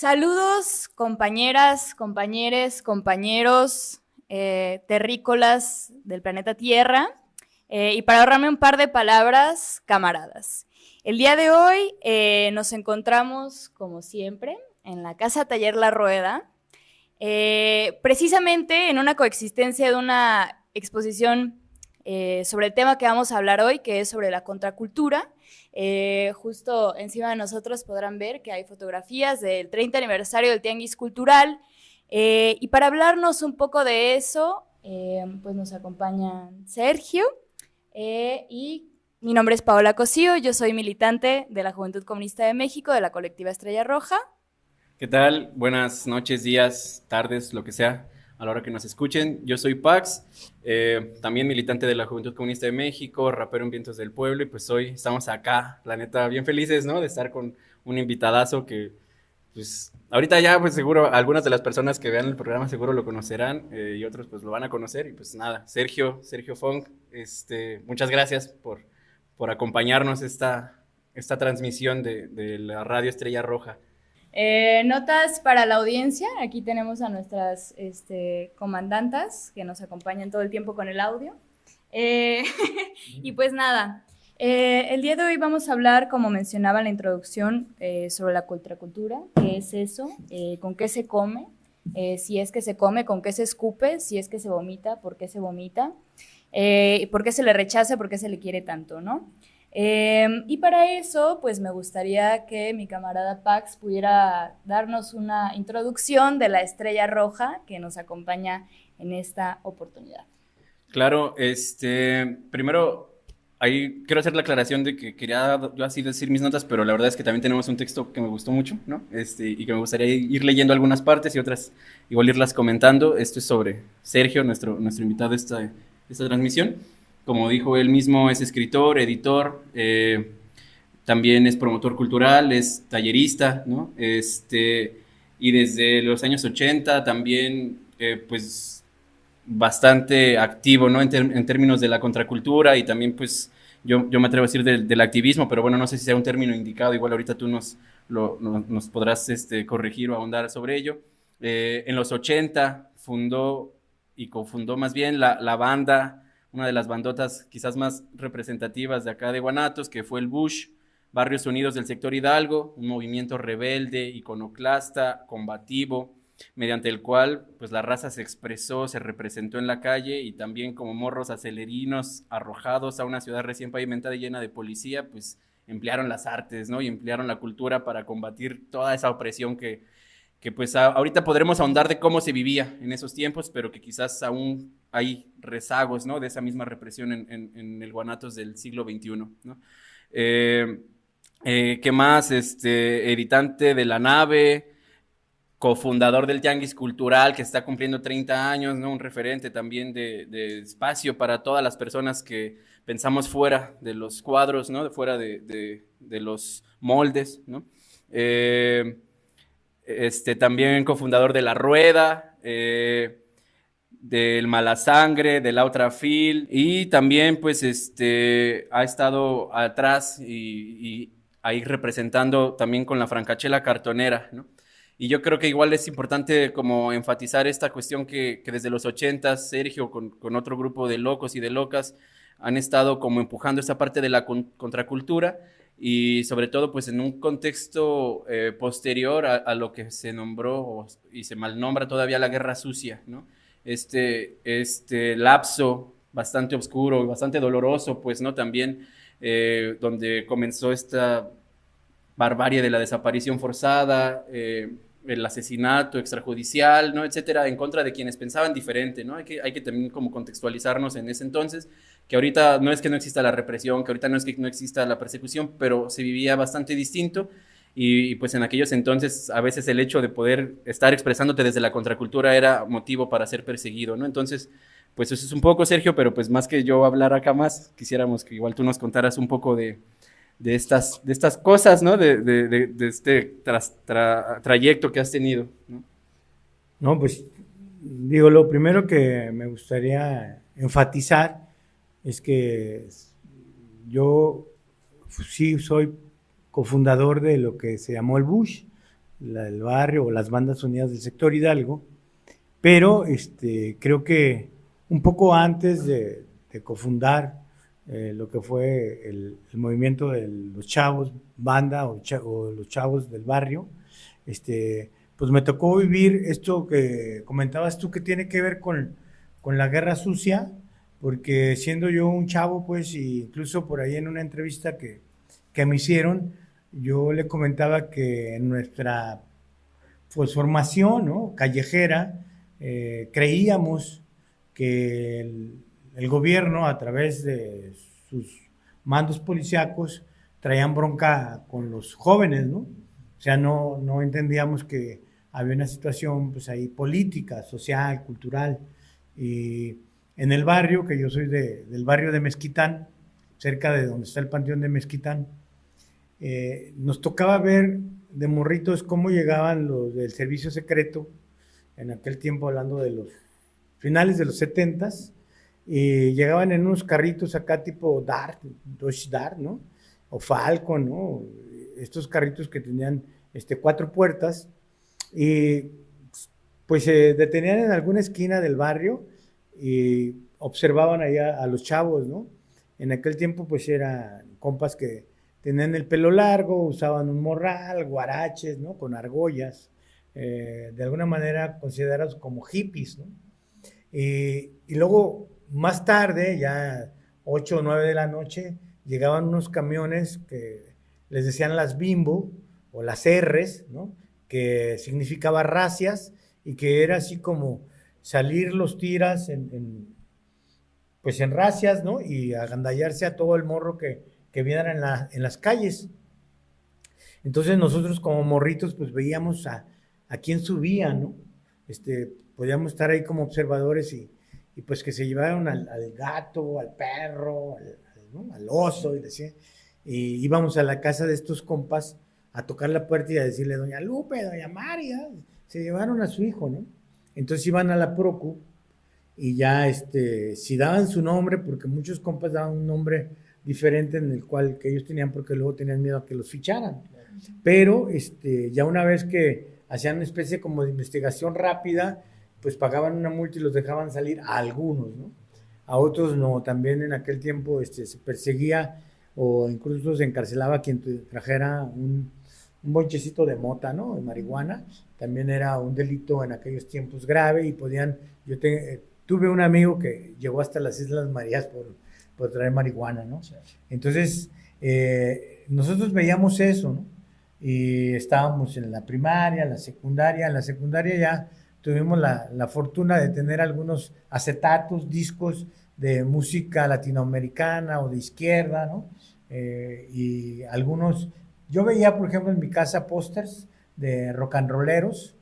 Saludos, compañeras, compañeros, compañeros, terrícolas del planeta Tierra. Y para ahorrarme un par de palabras, camaradas. El día de hoy nos encontramos, como siempre, en la Casa Taller La Rueda, precisamente en una coexistencia de una exposición sobre el tema que vamos a hablar hoy, que es sobre la contracultura. Justo encima de nosotros podrán ver que hay fotografías del 30 aniversario del Tianguis Cultural. Y para hablarnos un poco de eso, pues nos acompañan Sergio y mi nombre es Paola Cosío, yo soy militante de la Juventud Comunista de México, de la colectiva Estrella Roja. ¿Qué tal? Buenas noches, días, tardes, lo que sea, a la hora que nos escuchen. Yo soy Pax, también militante de la Juventud Comunista de México, rapero en Vientos del Pueblo, y pues hoy estamos acá, la neta, bien felices, ¿no? De estar con un invitadazo que, pues, ahorita ya, pues seguro, algunas de las personas que vean el programa seguro lo conocerán, y otros pues lo van a conocer, y pues nada, Sergio Fong, muchas gracias por acompañarnos esta transmisión de la Radio Estrella Roja. Notas para la audiencia, aquí tenemos a nuestras comandantas que nos acompañan todo el tiempo con el audio. Eh, y pues nada, el día de hoy vamos a hablar, como mencionaba en la introducción, sobre la contracultura, qué es eso, con qué se come, si es que se come, con qué se escupe, si es que se vomita, por qué se vomita, por qué se le rechaza, por qué se le quiere tanto, ¿no? Y para eso, pues me gustaría que mi camarada Pax pudiera darnos una introducción de la Estrella Roja que nos acompaña en esta oportunidad. Claro, primero, ahí quiero hacer la aclaración de que quería yo así decir mis notas, pero la verdad es que también tenemos un texto que me gustó mucho, ¿no? Y que me gustaría ir leyendo algunas partes y otras igual irlas comentando. Esto es sobre Sergio, nuestro invitado de esta transmisión. Como dijo él mismo, es escritor, editor, también es promotor cultural, es tallerista, ¿no? Y desde los años 80 también, pues bastante activo, ¿no? En términos de la contracultura y también, pues, yo me atrevo a decir del activismo, pero bueno, no sé si sea un término indicado, igual ahorita tú nos podrás corregir o ahondar sobre ello. En los 80 fundó y cofundó más bien la banda, una de las bandotas quizás más representativas de acá de Guanatos, que fue el Bush, Barrios Unidos del Sector Hidalgo, un movimiento rebelde, iconoclasta, combativo, mediante el cual pues la raza se expresó, se representó en la calle y también como morros acelerinos arrojados a una ciudad recién pavimentada y llena de policía, pues emplearon las artes, ¿no? Y emplearon la cultura para combatir toda esa opresión que pues ahorita podremos ahondar de cómo se vivía en esos tiempos, pero que quizás aún hay rezagos, ¿no? De esa misma represión en el Guanatos del siglo XXI, ¿no? ¿Qué más? Editante de La Nave, cofundador del Tianguis Cultural, que está cumpliendo 30 años, ¿no? Un referente también de espacio para todas las personas que pensamos fuera de los cuadros, ¿no? Fuera de los moldes, ¿no? También cofundador de La Rueda, del Mala Sangre, de La Otra Fil, y también pues ha estado atrás y ahí representando también con la Francachela Cartonera, ¿no? Y yo creo que igual es importante como enfatizar esta cuestión que desde los 80 Sergio con otro grupo de locos y de locas han estado como empujando esta parte de la contracultura y sobre todo pues en un contexto posterior a lo que se nombró y se malnombra todavía la Guerra Sucia, ¿no? Este lapso bastante oscuro, bastante doloroso, pues, ¿no? También donde comenzó esta barbarie de la desaparición forzada, el asesinato extrajudicial, ¿no? Etcétera, en contra de quienes pensaban diferente, ¿no? Hay que también como contextualizarnos en ese entonces, que ahorita no es que no exista la represión, que ahorita no es que no exista la persecución, pero se vivía bastante distinto y pues en aquellos entonces a veces el hecho de poder estar expresándote desde la contracultura era motivo para ser perseguido, ¿no? Entonces, pues eso es un poco, Sergio, pero pues más que yo hablar acá más, quisiéramos que igual tú nos contaras un poco de estas cosas, ¿no? De este trayecto que has tenido, ¿no? No, pues digo, lo primero que me gustaría enfatizar es que yo sí soy cofundador de lo que se llamó el Bush, la del barrio o las bandas unidas del sector Hidalgo, pero creo que un poco antes de cofundar lo que fue el movimiento de los chavos, banda o los chavos del barrio, pues me tocó vivir esto que comentabas tú que tiene que ver con la guerra sucia, porque siendo yo un chavo, pues, incluso por ahí en una entrevista que me hicieron, yo le comentaba que en nuestra pues, formación, ¿no?, callejera, creíamos que el gobierno, a través de sus mandos policíacos, traían bronca con los jóvenes, ¿no? O sea, no entendíamos que había una situación, pues, ahí política, social, cultural. Y en el barrio, que yo soy del barrio de Mezquitán, cerca de donde está el Panteón de Mezquitán, nos tocaba ver de morritos cómo llegaban los del servicio secreto, en aquel tiempo hablando de los finales de los 70s, y llegaban en unos carritos acá tipo Dart, Dodge Dart, ¿no? O Falcon, ¿no? Estos carritos que tenían 4 puertas, y pues se detenían en alguna esquina del barrio y observaban allá a los chavos, ¿no? En aquel tiempo pues eran compas que tenían el pelo largo, usaban un morral, guaraches, ¿no?, con argollas, de alguna manera considerados como hippies, ¿no? Y luego, más tarde, ya 8 o 9 de la noche, llegaban unos camiones que les decían las Bimbo o las R's, ¿no?, que significaba racias, y que era así como salir los tiras pues en racias, ¿no?, y agandallarse a todo el morro que vinieran en las calles. Entonces nosotros como morritos pues veíamos a quién subía, ¿no? Podíamos estar ahí como observadores y pues que se llevaron al gato, al perro, ¿no?, al oso, y íbamos a la casa de estos compas a tocar la puerta y a decirle: doña Lupe, doña María, se llevaron a su hijo, ¿no? Entonces iban a la Procu y ya si daban su nombre, porque muchos compas daban un nombre diferente en el cual que ellos tenían, porque luego tenían miedo a que los ficharan. Pero ya una vez que hacían una especie como de investigación rápida, pues pagaban una multa y los dejaban salir a algunos, ¿no? A otros no. También en aquel tiempo se perseguía o incluso se encarcelaba a quien trajera un bonchecito de mota, ¿no?, de marihuana. También era un delito en aquellos tiempos grave y podían... tuve un amigo que llegó hasta las Islas Marías por traer marihuana, ¿no? Entonces, nosotros veíamos eso, ¿no? Y estábamos en la primaria, en la secundaria. En la secundaria ya tuvimos la fortuna de tener algunos acetatos, discos de música latinoamericana o de izquierda, ¿no? Y algunos... Yo veía, por ejemplo, en mi casa pósters de rock and rolleros,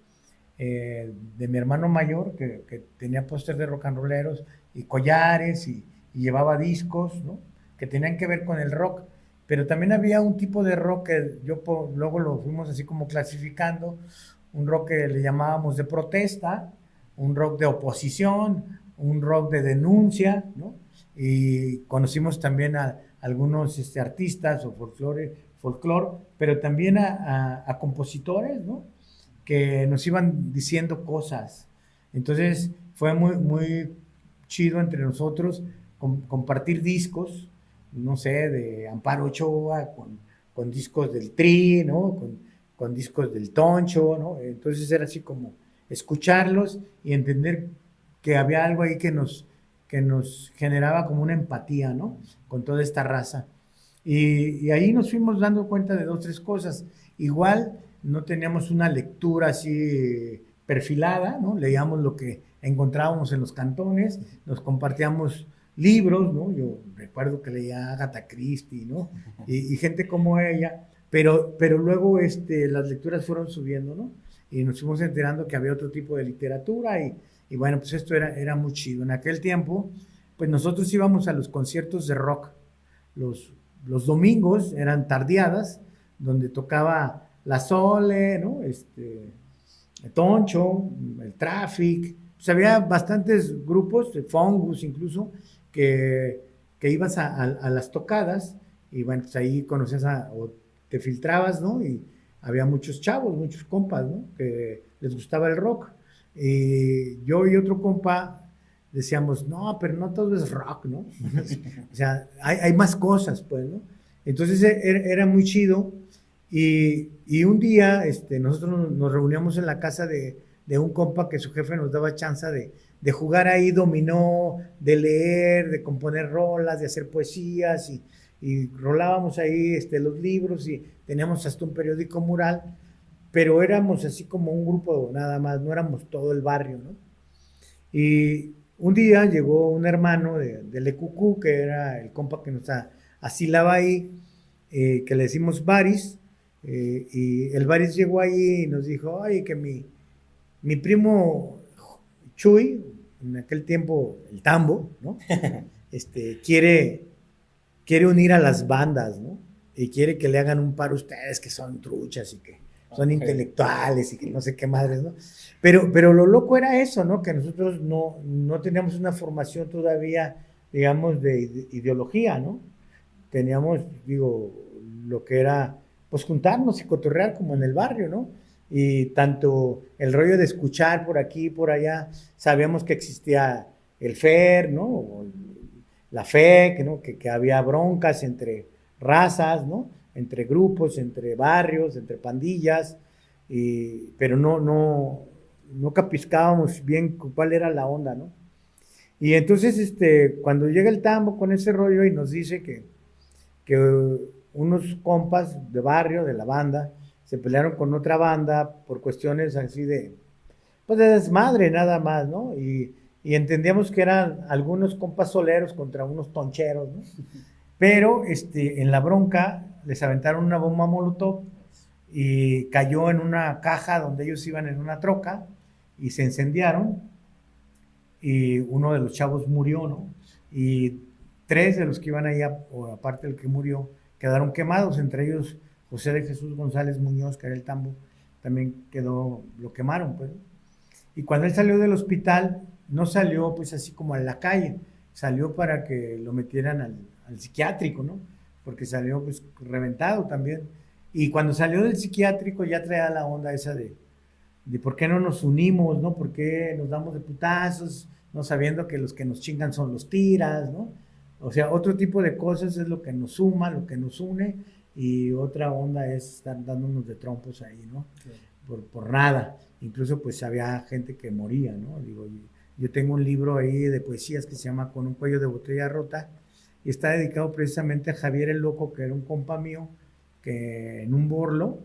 de mi hermano mayor, que tenía pósters de rock and rolleros y collares y llevaba discos, ¿no?, que tenían que ver con el rock. Pero también había un tipo de rock que luego lo fuimos así como clasificando, un rock que le llamábamos de protesta, un rock de oposición, un rock de denuncia, ¿no? Y conocimos también a algunos artistas o folclore, pero también a compositores, ¿no?, que nos iban diciendo cosas. Entonces fue muy, muy chido entre nosotros compartir discos, no sé, de Amparo Ochoa, con discos del Tri, ¿no?, con discos del Toncho, ¿no? Entonces era así como escucharlos y entender que había algo ahí que nos generaba como una empatía, ¿no?, con toda esta raza. Y ahí nos fuimos dando cuenta de 2, 3 cosas. Igual no teníamos una lectura así perfilada, ¿no? Leíamos lo que encontrábamos en los cantones, nos compartíamos libros, ¿no? Yo recuerdo que leía a Agatha Christie, ¿no? Y gente como ella, pero luego las lecturas fueron subiendo, ¿no? Y nos fuimos enterando que había otro tipo de literatura y bueno, pues esto era muy chido. En aquel tiempo, pues nosotros íbamos a los conciertos de rock. Los domingos eran tardeadas, donde tocaba La Sole, ¿no?, Toncho, el Traffic. Pues había bastantes grupos, de Fungus incluso, que ibas a las tocadas y bueno, pues ahí conocías o te filtrabas, ¿no? Y había muchos chavos, muchos compas, ¿no? Que les gustaba el rock. Y yo y otro compa decíamos, no, pero no todo es rock, ¿no? O sea, hay más cosas, pues, ¿no? Entonces era muy chido. Y un día nosotros nos reuníamos en la casa de un compa que su jefe nos daba chance de jugar ahí dominó, de leer, de componer rolas, de hacer poesías y rolábamos ahí los libros y teníamos hasta un periódico mural, pero éramos así como un grupo nada más, no éramos todo el barrio, ¿no? Y un día llegó un hermano del EQQ, que era el compa que nos asilaba ahí, que le decimos Baris, y el Baris llegó ahí y nos dijo, oye, que mi primo Chuy, en aquel tiempo el Tambo, ¿no? quiere unir a las bandas, ¿no? Y quiere que le hagan un paro a ustedes que son truchas y que son intelectuales y que no sé qué madres, ¿no? Pero lo loco era eso, ¿no? Que nosotros no teníamos una formación todavía, digamos, de ideología, ¿no? Teníamos, digo, lo que era, pues juntarnos y cotorrear como en el barrio, ¿no? Y tanto el rollo de escuchar por aquí y por allá, sabíamos que existía el FER, ¿no? O la FEC, ¿no? Que había broncas entre razas, ¿no? Entre grupos, entre barrios, entre pandillas, pero no capiscábamos bien cuál era la onda, ¿no? Y entonces, cuando llega el Tambo con ese rollo y nos dice que unos compas de barrio, de la banda, se pelearon con otra banda por cuestiones así pues de desmadre nada más, ¿no? Y entendíamos que eran algunos compas soleros contra unos toncheros, ¿no? Pero en la bronca les aventaron una bomba molotov y cayó en una caja donde ellos iban en una troca y se incendiaron y uno de los chavos murió, ¿no? Y 3 de los que iban ahí, o aparte del que murió, quedaron quemados, entre ellos José de Jesús González Muñoz, que era el Tambo, también lo quemaron, pues. Y cuando él salió del hospital, no salió pues así como a la calle, salió para que lo metieran al psiquiátrico, ¿no? Porque salió pues reventado también. Y cuando salió del psiquiátrico ya traía la onda esa de por qué no nos unimos, ¿no? ¿Por qué nos damos de putazos, no sabiendo que los que nos chingan son los tiras, ¿no? O sea, otro tipo de cosas es lo que nos suma, lo que nos une, y otra onda es estar dándonos de trompos ahí, ¿no? Sí. Por nada. Incluso pues había gente que moría, ¿no? Digo, yo tengo un libro ahí de poesías que se llama Con un cuello de botella rota, y está dedicado precisamente a Javier el Loco, que era un compa mío, que en un borlo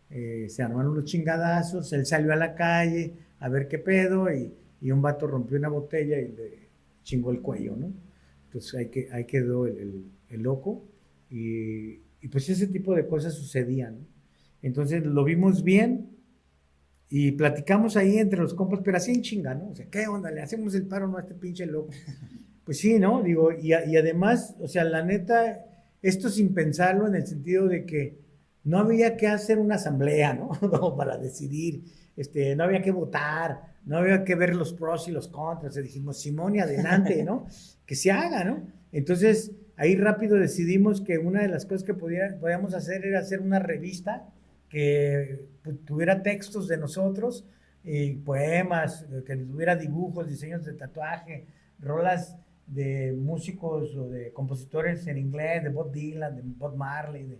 se armaron los chingadazos, él salió a la calle a ver qué pedo, y un vato rompió una botella y le chingó el cuello, ¿no? Entonces ahí quedó el loco, y pues ese tipo de cosas sucedían, ¿no? Entonces lo vimos bien y platicamos ahí entre los compas, pero así en chinga, ¿no? O sea, ¿qué onda? ¿Le hacemos el paro no a este pinche loco? Pues sí, ¿no? Digo, y además, o sea, la neta, esto sin pensarlo, en el sentido de que no había que hacer una asamblea, ¿no? Como para decidir, no había que votar, no había que ver los pros y los contras, dijimos, Simón, y adelante, ¿no? Que se haga, ¿no? Entonces, ahí rápido decidimos que una de las cosas que podíamos hacer era hacer una revista que tuviera textos de nosotros, poemas, que tuviera dibujos, diseños de tatuaje, rolas de músicos o de compositores en inglés, de Bob Dylan, de Bob Marley,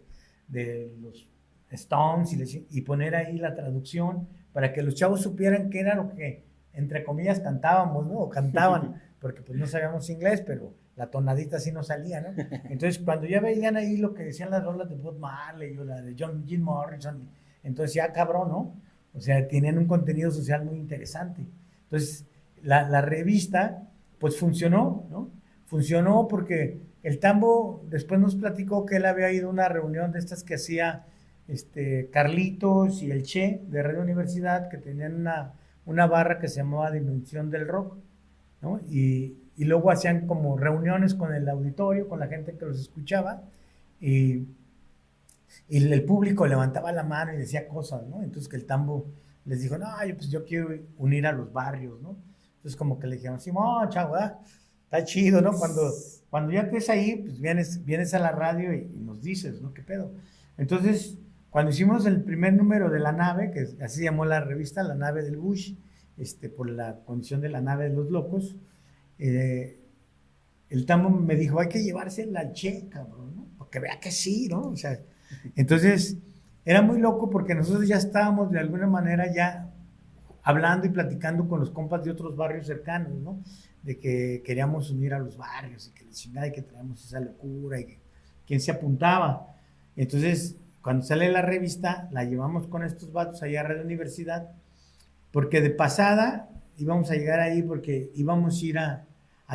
de los Stones, y poner ahí la traducción para que los chavos supieran qué era lo que, entre comillas, cantábamos, ¿no? O cantaban, porque pues no sabíamos inglés, pero la tonadita sí nos salía, ¿no? Entonces, cuando ya veían ahí lo que decían las rolas de Bob Marley o la de Jim Morrison, entonces ya cabrón, ¿no? O sea, tienen un contenido social muy interesante. Entonces, la revista, pues funcionó, ¿no? Funcionó porque el Tambo después nos platicó que él había ido a una reunión de estas que hacía Carlitos y el Che de Radio Universidad, que tenían una barra que se llamaba Dimensión del Rock, ¿no? Y luego hacían como reuniones con el auditorio, con la gente que los escuchaba, y el público levantaba la mano y decía cosas, ¿no? Entonces que el Tambo les dijo, no, yo quiero unir a los barrios, ¿no? Entonces como que le dijeron, sí, chavo, está chido, ¿no? Cuando ya estés ahí, pues vienes a la radio y nos dices, ¿no? ¿Qué pedo? Entonces, cuando hicimos el primer número de La Nave, que así se llamó la revista, La Nave del Bush, por la condición de La Nave de los Locos, el Tamo me dijo, hay que llevársela al Che, cabrón, ¿no? Porque vea que sí, ¿no? O sea, entonces, era muy loco porque nosotros ya estábamos de alguna manera ya hablando y platicando con los compas de otros barrios cercanos, ¿no? De que queríamos unir a los barrios y que la chingada y que traíamos esa locura y que quién se apuntaba. Entonces, cuando sale la revista, la llevamos con estos vatos allá a Radio Universidad, porque de pasada íbamos a llegar ahí porque íbamos a ir a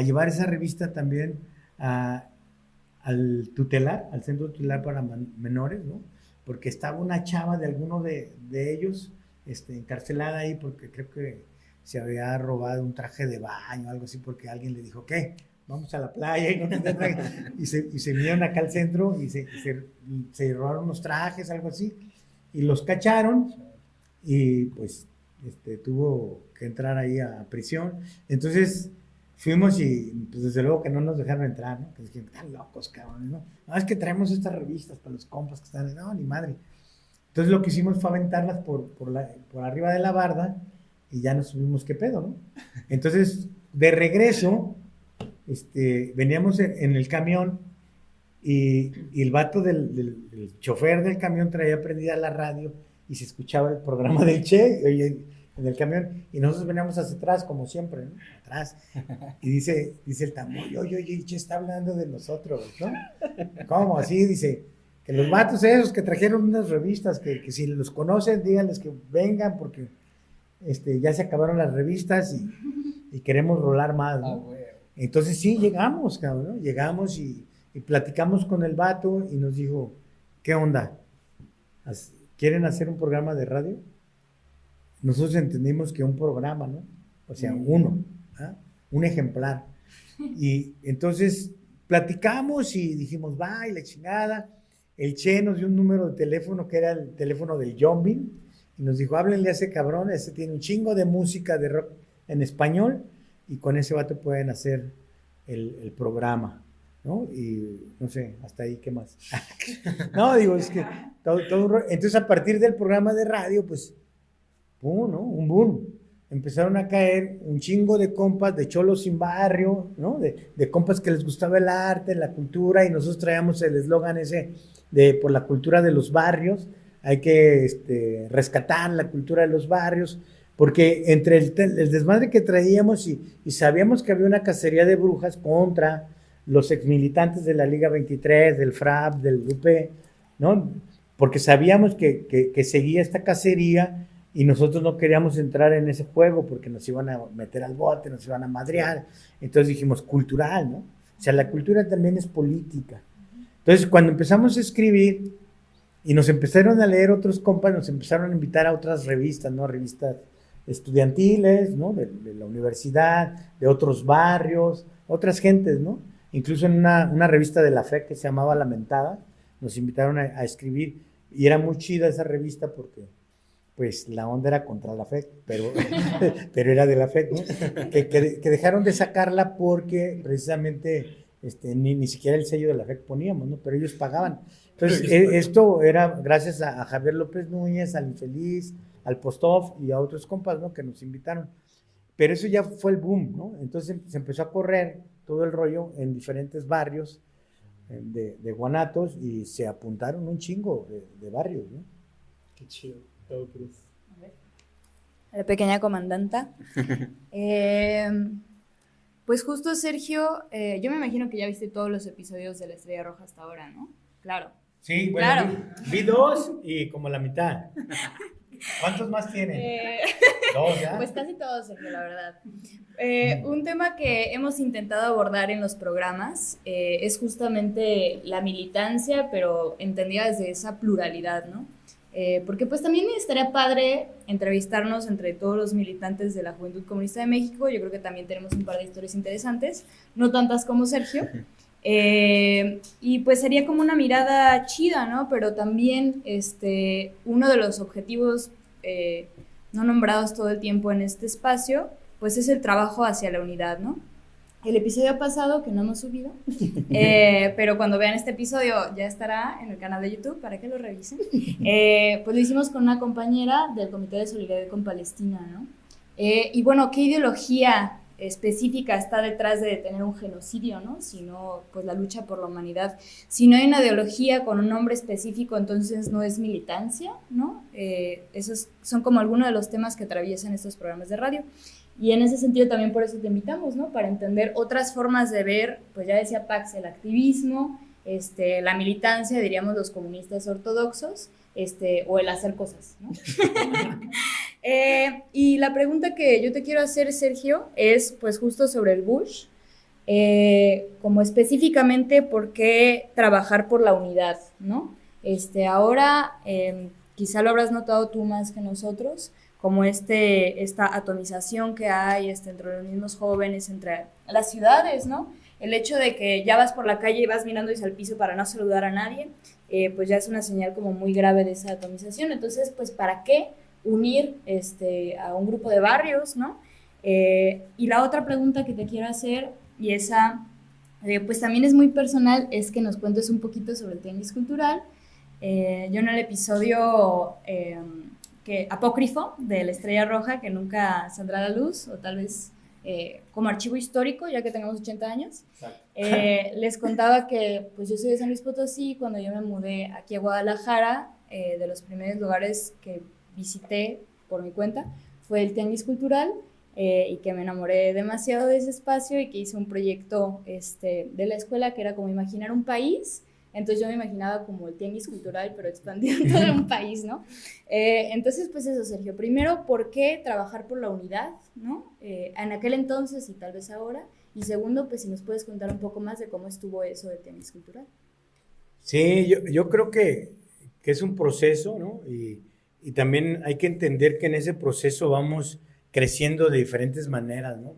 llevar esa revista también al tutelar, al centro tutelar para menores, ¿no? Porque estaba una chava de alguno de ellos encarcelada ahí porque creo que se había robado un traje de baño, algo así, porque alguien le dijo, ¿qué? Vamos a la playa y, no y se vinieron acá al centro y se robaron unos trajes, algo así, y los cacharon y pues tuvo que entrar ahí a prisión. Entonces fuimos y pues desde luego que no nos dejaron entrar, ¿no? Que dijeron, están locos, cabrón, ¿no? No, es que traemos estas revistas para los compas que están, no, ni madre. Entonces lo que hicimos fue aventarlas por arriba de la barda y ya nos subimos, qué pedo, ¿no? Entonces, de regreso, veníamos en el camión y el vato del chofer del camión traía prendida la radio y se escuchaba el programa del Che en el camión y nosotros veníamos hacia atrás, como siempre, ¿no? Atrás. Y dice el Tamo, oye, Che está hablando de nosotros, ¿no? ¿Cómo? Así, dice, que los vatos esos que trajeron unas revistas, que si los conocen, díganles que vengan porque ya se acabaron las revistas y queremos rolar más, ¿no? Entonces sí, llegamos, cabrón, ¿no? Llegamos y platicamos con el vato y nos dijo, ¿qué onda? ¿Quieren hacer un programa de radio? Nosotros entendimos que un programa, ¿no? O sea, uno, ¿ah? Un ejemplar. Y entonces platicamos y dijimos, va, y la chingada. El Che nos dio un número de teléfono que era el teléfono del Jombin y nos dijo, háblenle a ese cabrón, ese tiene un chingo de música de rock en español y con ese vato pueden hacer el programa, ¿no? Y no sé, hasta ahí, ¿qué más? No, digo, es que entonces a partir del programa de radio, pues, ¡pum!, ¿no? Un boom. Empezaron a caer un chingo de compas, de cholos sin barrio, ¿no? De compas que les gustaba el arte, la cultura, y nosotros traíamos el eslogan ese de por la cultura de los barrios, hay que rescatar la cultura de los barrios, porque entre el desmadre que traíamos y sabíamos que había una cacería de brujas contra los exmilitantes de la Liga 23, del FRAP, del UP, ¿no? Porque sabíamos que seguía esta cacería y nosotros no queríamos entrar en ese juego porque nos iban a meter al bote, nos iban a madrear. Entonces dijimos, cultural, ¿no? O sea, la cultura también es política. Entonces, cuando empezamos a escribir y nos empezaron a leer otros compas, nos empezaron a invitar a otras revistas, ¿no? Revistas estudiantiles, ¿no? De la universidad, de otros barrios, otras gentes, ¿no? Incluso en una revista de la FEC que se llamaba Lamentada, nos invitaron a escribir y era muy chida esa revista porque pues la onda era contra la FEC, pero era de la FEC, ¿no? Que dejaron de sacarla porque precisamente ni siquiera el sello de la FEC poníamos, ¿no? Pero ellos pagaban. Entonces, esto era gracias a Javier López Núñez, al Infeliz, al Postov y a otros compas, ¿no? Que nos invitaron. Pero eso ya fue el boom, ¿no? Entonces se empezó a correr todo el rollo en diferentes barrios de Guanatos y se apuntaron un chingo de barrios, ¿no? Qué chido. La pequeña comandanta. Pues justo, Sergio, yo me imagino que ya viste todos los episodios de La Estrella Roja hasta ahora, ¿no? Claro. Sí, bueno, claro. Vi 2 y como la mitad. ¿Cuántos más tienen? 2, ¿ya? Pues casi todos, Sergio, la verdad. Un tema que hemos intentado abordar en los programas es justamente la militancia, pero entendida desde esa pluralidad, ¿no? Porque pues también estaría padre entrevistarnos entre todos los militantes de la Juventud Comunista de México. Yo creo que también tenemos un par de historias interesantes, no tantas como Sergio. Y pues sería como una mirada chida, ¿no? Pero también uno de los objetivos no nombrados todo el tiempo en este espacio, pues es el trabajo hacia la unidad, ¿no? el episodio pasado, que no hemos subido, pero cuando vean este episodio ya estará en el canal de YouTube para que lo revisen, pues lo hicimos con una compañera del Comité de Solidaridad con Palestina, ¿no? Y bueno, ¿qué ideología específica está detrás de detener un genocidio, ¿no? Sino pues la lucha por la humanidad. Si no hay una ideología con un nombre específico, entonces no es militancia, ¿no? Esos son como algunos de los temas que atraviesan estos programas de radio. Y en ese sentido también por eso te invitamos, ¿no? Para entender otras formas de ver, pues ya decía Pax, el activismo, la militancia, diríamos los comunistas ortodoxos, o el hacer cosas, ¿no? Y la pregunta que yo te quiero hacer, Sergio, es pues justo sobre el Bush, como específicamente por qué trabajar por la unidad, ¿no? Ahora, quizá lo habrás notado tú más que nosotros, como esta atomización que hay entre los mismos jóvenes, entre las ciudades, ¿no? El hecho de que ya vas por la calle y vas mirando hacia el piso para no saludar a nadie, pues ya es una señal como muy grave de esa atomización. Entonces, pues, ¿para qué unir a un grupo de barrios, ¿no? Y la otra pregunta que te quiero hacer, y esa pues también es muy personal, es que nos cuentes un poquito sobre el tianguis cultural. Yo en el episodio apócrifo de La Estrella Roja, que nunca saldrá a la luz, o tal vez como archivo histórico, ya que tengamos 80 años, les contaba que pues yo soy de San Luis Potosí. Cuando yo me mudé aquí a Guadalajara, de los primeros lugares que visité por mi cuenta fue el tianguis cultural, y que me enamoré demasiado de ese espacio y que hice un proyecto de la escuela que era como imaginar un país. Entonces yo me imaginaba como el tianguis cultural, pero expandido en todo un país, ¿no? Entonces, pues eso, Sergio. Primero, ¿por qué trabajar por la unidad, ¿no? En aquel entonces y tal vez ahora. Y segundo, pues si nos puedes contar un poco más de cómo estuvo eso del tianguis cultural. Sí, yo creo que es un proceso, ¿no? Y también hay que entender que en ese proceso vamos creciendo de diferentes maneras, ¿no?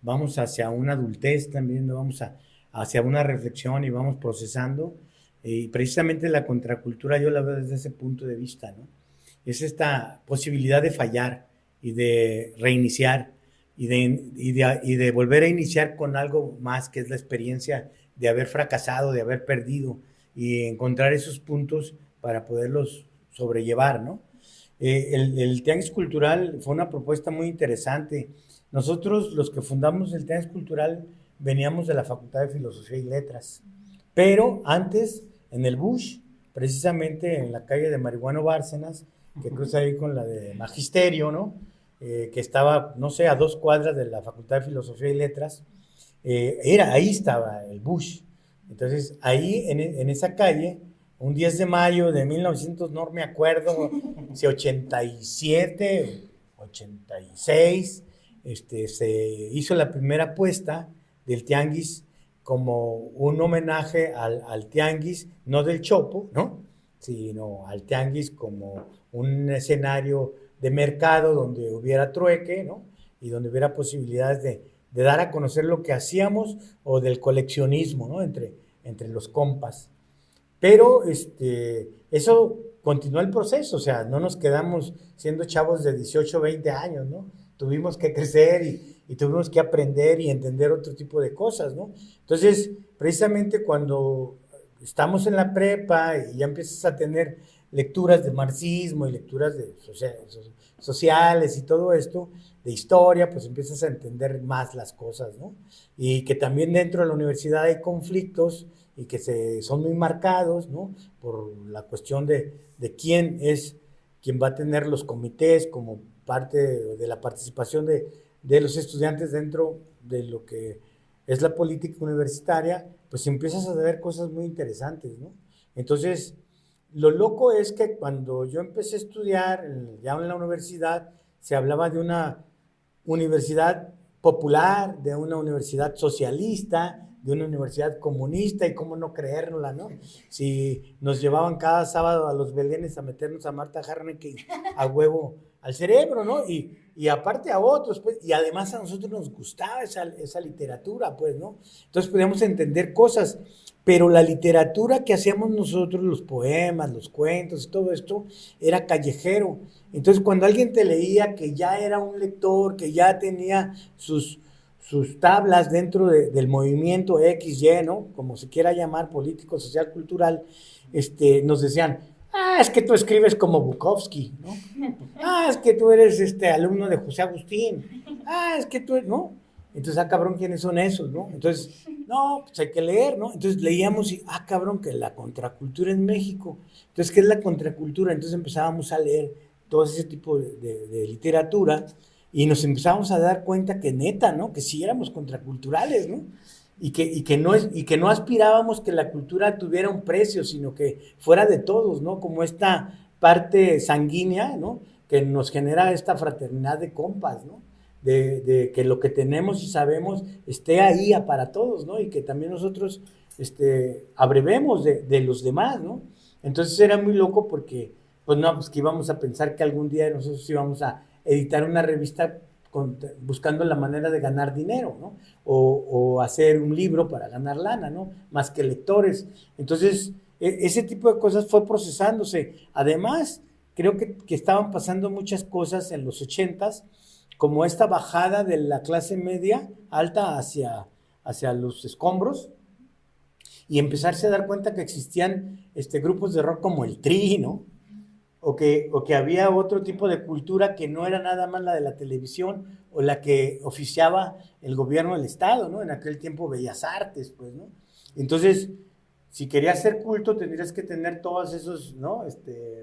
Vamos hacia una adultez también, ¿no? Vamos hacia una reflexión y vamos procesando. Y precisamente la contracultura yo la veo desde ese punto de vista, ¿no? Es esta posibilidad de fallar y de reiniciar y de volver a iniciar con algo más, que es la experiencia de haber fracasado, de haber perdido, y encontrar esos puntos para poderlos sobrellevar, ¿no? El Tianguis Cultural fue una propuesta muy interesante. Nosotros, los que fundamos el Tianguis Cultural, veníamos de la Facultad de Filosofía y Letras, pero antes, en el Bush, precisamente en la calle de Marihuano Bárcenas, que cruza ahí con la de Magisterio, ¿no? Que estaba, no sé, a 2 cuadras de la Facultad de Filosofía y Letras, ahí estaba el Bush. Entonces, ahí en esa calle, un 10 de mayo de 1900, no me acuerdo, si 87, 86, se hizo la primera puesta del tianguis como un homenaje al tianguis, no del Chopo, ¿no? Sino al tianguis como un escenario de mercado donde hubiera trueque, ¿no? Y donde hubiera posibilidades de dar a conocer lo que hacíamos, o del coleccionismo, ¿no? Entre los compas. Pero eso continuó el proceso, o sea, no nos quedamos siendo chavos de 18, 20 años, ¿no? Tuvimos que crecer y tuvimos que aprender y entender otro tipo de cosas, ¿no? Entonces, precisamente cuando estamos en la prepa y ya empiezas a tener lecturas de marxismo y lecturas de sociales y todo esto, de historia, pues empiezas a entender más las cosas, ¿no? Y que también dentro de la universidad hay conflictos y que son muy marcados, ¿no? Por la cuestión de quién va a tener los comités como parte de la participación de los estudiantes dentro de lo que es la política universitaria. Pues empiezas a ver cosas muy interesantes, ¿no? Entonces, lo loco es que cuando yo empecé a estudiar, ya en la universidad, se hablaba de una universidad popular, de una universidad socialista, de una universidad comunista, y cómo no creérnosla, ¿no? Si nos llevaban cada sábado a los Belénes a meternos a Marta Harneke a huevo al cerebro, ¿no? Y aparte a otros, pues, y además a nosotros nos gustaba esa literatura, pues, ¿no? Entonces podíamos entender cosas, pero la literatura que hacíamos nosotros, los poemas, los cuentos y todo esto, era callejero. Entonces cuando alguien te leía que ya era un lector, que ya tenía sus sus tablas dentro del movimiento XY, ¿no? Como se quiera llamar, político, social, cultural, nos decían, es que tú escribes como Bukowski, ¿no? Es que tú eres alumno de José Agustín, es que tú, ¿no? Entonces, cabrón, ¿quiénes son esos, no? Entonces, no, pues hay que leer, ¿no? Entonces leíamos y, cabrón, que la contracultura en México. Entonces, ¿qué es la contracultura? Entonces empezábamos a leer todo ese tipo de literatura y nos empezamos a dar cuenta que neta, ¿no? Que sí éramos contraculturales, ¿no? Y que no aspirábamos que la cultura tuviera un precio, sino que fuera de todos, ¿no? Como esta parte sanguínea, ¿no? Que nos genera esta fraternidad de compas, ¿no? De que lo que tenemos y sabemos esté ahí para todos, ¿no? Y que también nosotros abrevemos de los demás, ¿no? Entonces era muy loco porque, pues no, pues que íbamos a pensar que algún día nosotros íbamos a editar una revista buscando la manera de ganar dinero, ¿no? O hacer un libro para ganar lana, ¿no? Más que lectores. Entonces, ese tipo de cosas fue procesándose. Además, creo que estaban pasando muchas cosas en los 80s, como esta bajada de la clase media alta hacia los escombros, y empezarse a dar cuenta que existían grupos de rock como el Tri, ¿no? O que había otro tipo de cultura que no era nada más la de la televisión o la que oficiaba el gobierno del Estado, ¿no? En aquel tiempo Bellas Artes, pues, ¿no? Entonces, si querías ser culto, tendrías que tener todos esos, ¿no?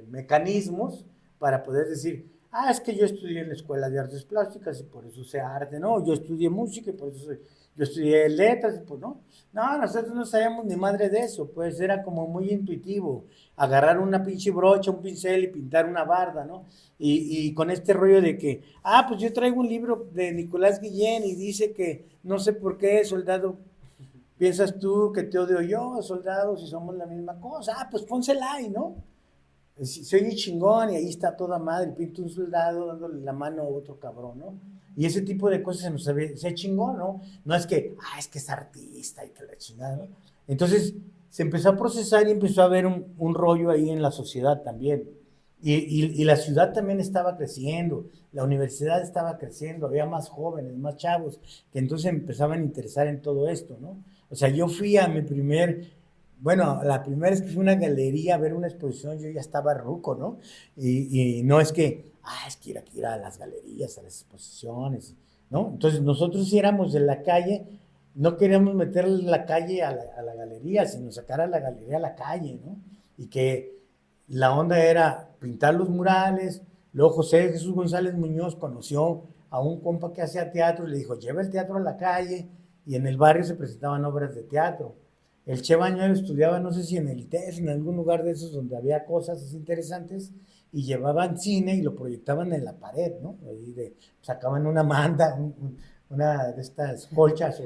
Mecanismos para poder decir, es que yo estudié en la Escuela de Artes Plásticas y por eso sé arte, ¿no? Yo estudié música y por eso yo estudié letras, y pues, ¿no? No, nosotros no sabíamos ni madre de eso, pues era como muy intuitivo, agarrar una pinche brocha, un pincel y pintar una barda, ¿no? Y con este rollo de que, pues yo traigo un libro de Nicolás Guillén y dice que no sé por qué, soldado, piensas tú que te odio yo, soldado, si somos la misma cosa, pues pónsela ahí, ¿no? Soy un chingón y ahí está toda madre, pinto un soldado dándole la mano a otro cabrón, ¿no? Y ese tipo de cosas se nos se chingón, ¿no? No es que, es que es artista y que la chingada, ¿no? Entonces se empezó a procesar y empezó a haber un rollo ahí en la sociedad también. Y la ciudad también estaba creciendo, la universidad estaba creciendo, había más jóvenes, más chavos, que entonces empezaban a interesar en todo esto, ¿no? O sea, yo fui a mi la primera vez que fui a una galería a ver una exposición, yo ya estaba ruco, ¿no? Y no es que, es que ir a las galerías, a las exposiciones, ¿no? Entonces nosotros si éramos de la calle, no queríamos meterle la calle a la galería, sino sacar a la galería a la calle, ¿no? Y que la onda era pintar los murales. Luego José Jesús González Muñoz conoció a un compa que hacía teatro y le dijo, lleva el teatro a la calle, y en el barrio se presentaban obras de teatro. El Che Bañuelos estudiaba, no sé si en el ITES, en algún lugar de esos donde había cosas así interesantes, y llevaban cine y lo proyectaban en la pared, ¿no? Ahí sacaban una manta, una de estas colchas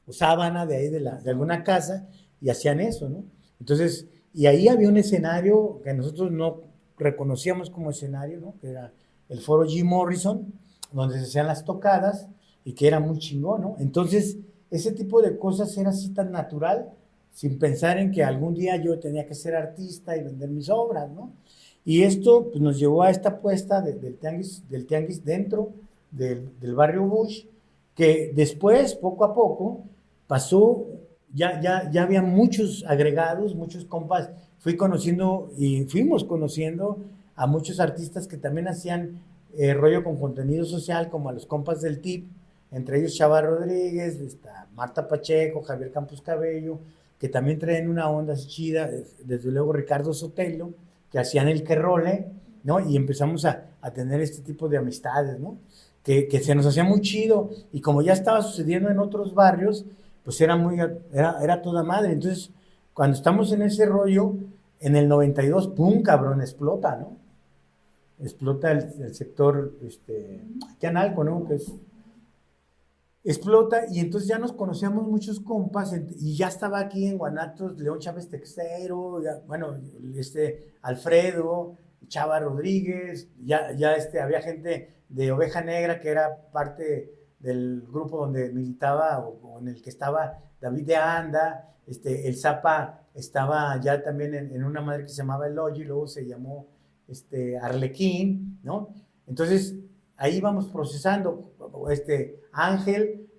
o sábana de ahí de alguna casa, y hacían eso, ¿no? Entonces, y ahí había un escenario que nosotros no reconocíamos como escenario, ¿no? Que era el foro Jim Morrison, donde se hacían las tocadas, y que era muy chingón, ¿no? Entonces, ese tipo de cosas era así tan natural, sin pensar en que algún día yo tenía que ser artista y vender mis obras, ¿no? Y esto pues, nos llevó a esta apuesta del tianguis dentro del barrio Bush, que después, poco a poco, pasó, ya había muchos agregados, muchos compas, fuimos conociendo a muchos artistas que también hacían rollo con contenido social, como a los compas del TIP, entre ellos Chava Rodríguez, Marta Pacheco, Javier Campos Cabello, que también traen una onda chida, desde luego Ricardo Sotelo, que hacían el Querrole, ¿no? Y empezamos a tener este tipo de amistades, ¿no? Que se nos hacía muy chido, y como ya estaba sucediendo en otros barrios, pues era toda madre. Entonces, cuando estamos en ese rollo, en el 92, ¡pum!, cabrón, explota, ¿no? Explota el sector, aquí en Alco, ¿no? Que explota, y entonces ya nos conocíamos muchos compas, y ya estaba aquí en Guanatos León Chávez Textero, Alfredo, Chava Rodríguez, ya había gente de Oveja Negra que era parte del grupo donde militaba o en el que estaba David de Anda, el Zapa estaba ya también en una madre que se llamaba El Hoyo y luego se llamó Arlequín, ¿no? Entonces ahí vamos procesando.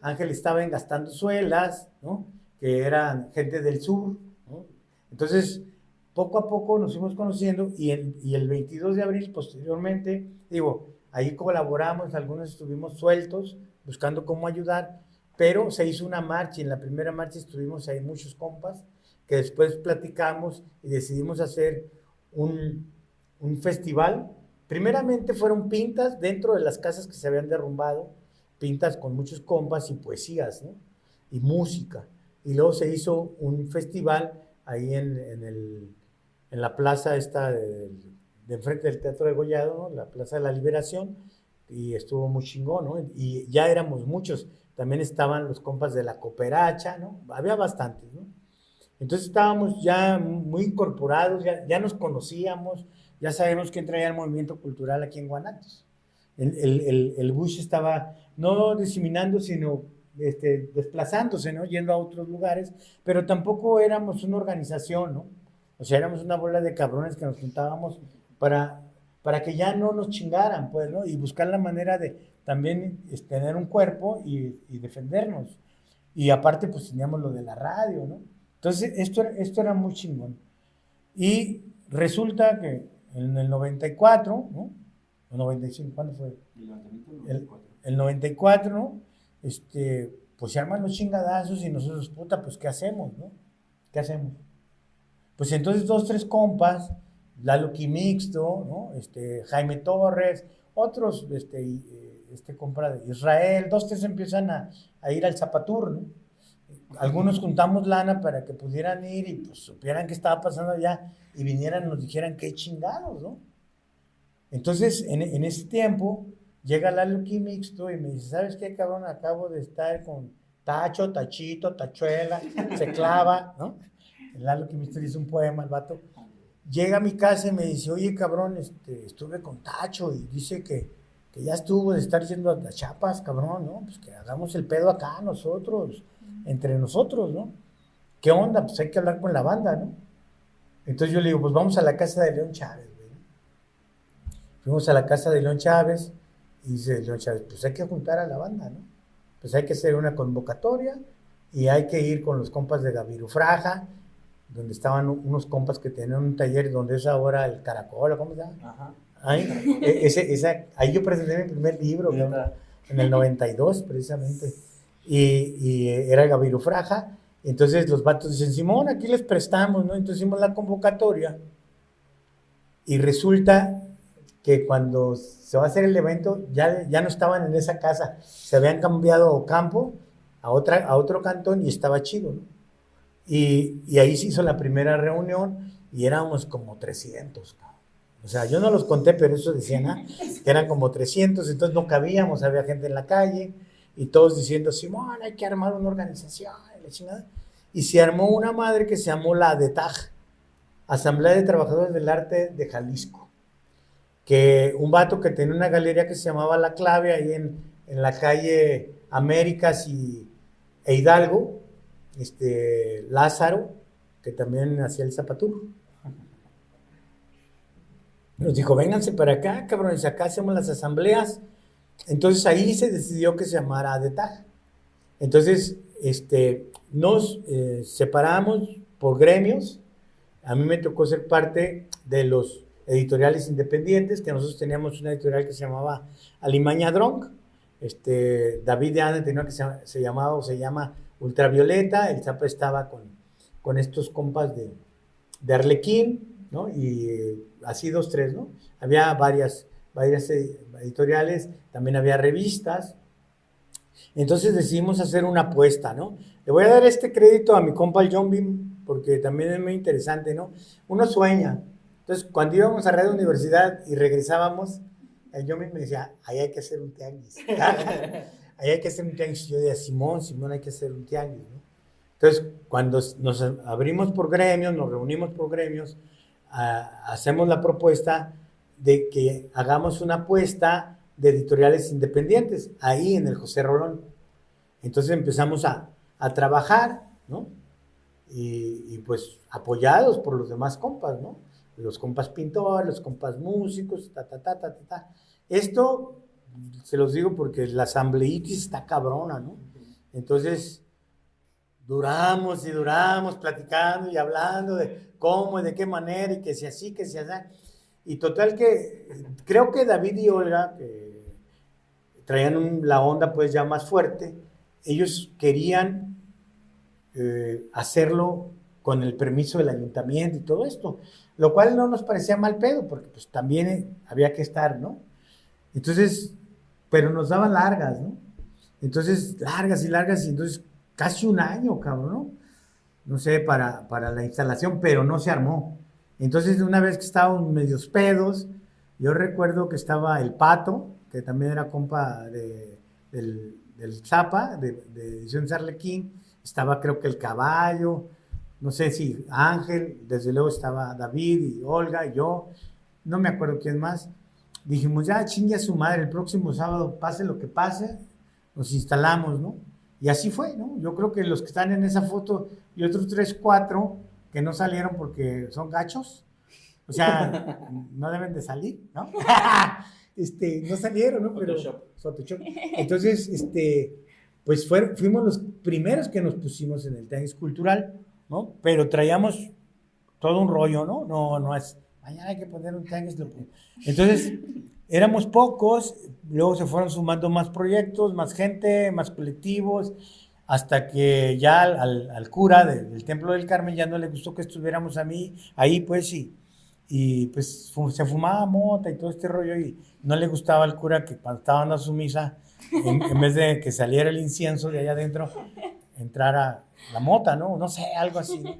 Ángel estaba en Gastando Suelas, ¿no? Que eran gente del sur, ¿no? Entonces, poco a poco nos fuimos conociendo y el 22 de abril, posteriormente, digo, ahí colaboramos, algunos estuvimos sueltos, buscando cómo ayudar, pero se hizo una marcha y en la primera marcha estuvimos ahí muchos compas, que después platicamos y decidimos hacer un festival. Primeramente fueron pintas dentro de las casas que se habían derrumbado, pintas con muchos compas y poesías, ¿no? Y música. Y luego se hizo un festival ahí en la plaza esta de enfrente del Teatro de Gollado, ¿no? La Plaza de la Liberación, y estuvo muy chingón, ¿no? Y ya éramos muchos. También estaban los compas de la Cooperacha, ¿no? Había bastantes, ¿no? Entonces estábamos ya muy incorporados, ya nos conocíamos, ya sabemos quién traía el movimiento cultural aquí en Guanatos. El Bush estaba no diseminando, sino desplazándose, ¿no? Yendo a otros lugares, pero tampoco éramos una organización, ¿no? O sea, éramos una bola de cabrones que nos juntábamos para que ya no nos chingaran, pues, ¿no? Y buscar la manera de también tener un cuerpo y defendernos. Y aparte, pues teníamos lo de la radio, ¿no? Entonces, esto era muy chingón. Y resulta que en el 94, ¿no? O 95, ¿cuándo fue? El 94, ¿no? Pues se arman los chingadazos y nosotros, puta, pues, ¿qué hacemos, no? ¿Qué hacemos? Pues entonces 2, 3 compas, Lalo Quimixto, ¿no? Jaime Torres, otros, compa de Israel, 2, 3 empiezan a ir al Zapatur, ¿no? Algunos juntamos lana para que pudieran ir y pues supieran qué estaba pasando allá y vinieran y nos dijeran qué chingados, ¿no? Entonces, en ese tiempo, llega Lalo Quimixto y me dice, ¿sabes qué, cabrón? Acabo de estar con Tacho, Tachito, Tachuela, se clava, ¿no? El Lalo Quimixto le hizo un poema al vato. Llega a mi casa y me dice, oye, cabrón, estuve con Tacho y dice que ya estuvo de estar yendo a Chiapas, cabrón, ¿no? Pues que hagamos el pedo acá nosotros, entre nosotros, ¿no? ¿Qué onda? Pues hay que hablar con la banda, ¿no? Entonces yo le digo, pues vamos a la casa de León Chávez, güey. Fuimos a la casa de León Chávez y dice León Chávez, pues hay que juntar a la banda, ¿no? Pues hay que hacer una convocatoria y hay que ir con los compas de Gavirufraja, donde estaban unos compas que tenían un taller donde es ahora el Caracol, ¿cómo se llama? Ajá. Ahí yo presenté mi primer libro, en el 92 precisamente, y era Gavirufraja. Entonces los vatos dicen, Simón, aquí les prestamos, ¿no? Entonces hicimos la convocatoria y resulta que cuando se va a hacer el evento ya no estaban en esa casa, se habían cambiado campo a otro cantón y estaba chido, ¿no? Y ahí se hizo la primera reunión y éramos como 300, cabrón. O sea, yo no los conté, pero eso decían, que eran como 300, entonces no cabíamos, había gente en la calle y todos diciendo, Simón, hay que armar una organización, y la chingada. Y se armó una madre que se llamó la ADETAJ, Asamblea de Trabajadores del Arte de Jalisco, que un vato que tenía una galería que se llamaba La Clave ahí en la calle Américas e Hidalgo, Lázaro, que también hacía el Zapatur, nos dijo, vénganse para acá, cabrones, acá hacemos las asambleas. Entonces ahí se decidió que se llamara ADETAJ. Entonces, nos separamos por gremios. A mí me tocó ser parte de los editoriales independientes, que nosotros teníamos una editorial que se llamaba Alimaña Drunk. David de Anda tenía que se llama Ultravioleta. El Zapa estaba con estos compas de Arlequín, ¿no? Y así 2, 3, ¿no? Había varias editoriales, también había revistas. Entonces decidimos hacer una apuesta, ¿no? Le voy a dar este crédito a mi compa el John Beam, porque también es muy interesante, ¿no? Uno sueña. Entonces, cuando íbamos a Radio Universidad y regresábamos, el John Beam me decía, ahí hay que hacer un tianguis. Ahí hay que hacer un tianguis. Yo decía, Simón, hay que hacer un tianguis, ¿no? Entonces, cuando nos abrimos por gremios, nos reunimos por gremios, hacemos la propuesta de que hagamos una apuesta de editoriales independientes, ahí en el José Rolón. Entonces empezamos a trabajar, ¿no? Y pues apoyados por los demás compas, ¿no? Los compas pintores, los compas músicos, Esto se los digo porque la asambleitis está cabrona, ¿no? Entonces, duramos y duramos platicando y hablando de cómo y de qué manera y que si así, que si así. Y total que creo que David y Olga, que traían la onda pues ya más fuerte, ellos querían hacerlo con el permiso del ayuntamiento y todo esto, lo cual no nos parecía mal pedo, porque pues también había que estar, ¿no? Entonces, pero nos daban largas, ¿no? Entonces, largas y entonces casi un año, cabrón, ¿no? No sé, para la instalación, pero no se armó. Entonces, una vez que estábamos medios pedos, yo recuerdo que estaba el Pato, que también era compa del Zapa, de Ediciones Arlequín, estaba creo que el Caballo, no sé si Ángel, desde luego estaba David y Olga y yo, no me acuerdo quién más. Dijimos, ya chingue a su madre, el próximo sábado, pase lo que pase, nos instalamos, ¿no? Y así fue, ¿no? Yo creo que los que están en esa foto y otros 3, 4 que no salieron porque son gachos, o sea, no deben de salir, ¿no? No salieron, ¿no? Pero Photoshop. Entonces, pues fuimos los primeros que nos pusimos en el Tianguis Cultural, ¿no? Pero traíamos todo un rollo, ¿no? No es, mañana hay que poner un Tianguis. Entonces, éramos pocos, luego se fueron sumando más proyectos, más gente, más colectivos, hasta que ya al cura del Templo del Carmen ya no le gustó que estuviéramos ahí, pues, y pues se fumaba mota y todo este rollo, y no le gustaba al cura que cuando estaba dando su misa, en vez de que saliera el incienso de allá adentro, entrara la mota, ¿no? No sé, algo así, ¿no?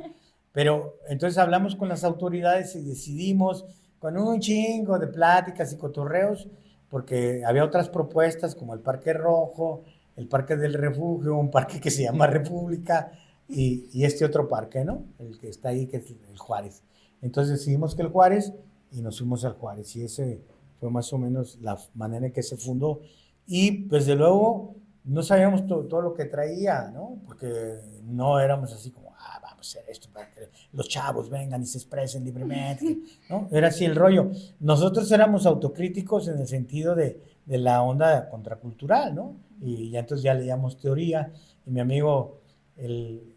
Pero entonces hablamos con las autoridades y decidimos, con un chingo de pláticas y cotorreos, porque había otras propuestas como el Parque Rojo, el Parque del Refugio, un parque que se llama República, y este otro parque, ¿no? El que está ahí, que es el Juárez. Entonces decidimos que el Juárez, y nos fuimos al Juárez, y ese fue más o menos la manera en que se fundó. Y desde luego no sabíamos todo lo que traía, ¿no? Porque no éramos así como, vamos a hacer esto para que los chavos vengan y se expresen libremente, ¿no? Era así el rollo. Nosotros éramos autocríticos en el sentido de la onda contracultural, ¿no? Y ya entonces ya leíamos teoría, y mi amigo, el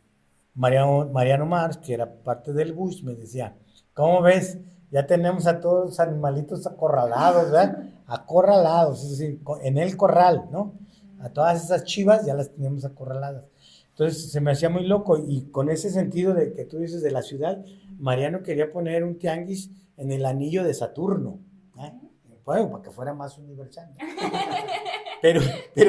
Mariano Mars, que era parte del Bush, me decía, ¿cómo ves? Ya tenemos a todos los animalitos acorralados, ¿verdad? Acorralados, es decir, en el corral, ¿no? A todas esas chivas ya las tenemos acorraladas. Entonces se me hacía muy loco, y con ese sentido de que tú dices de la ciudad, Mariano quería poner un tianguis en el anillo de Saturno, ¿eh? Bueno, para que fuera más universal. Pero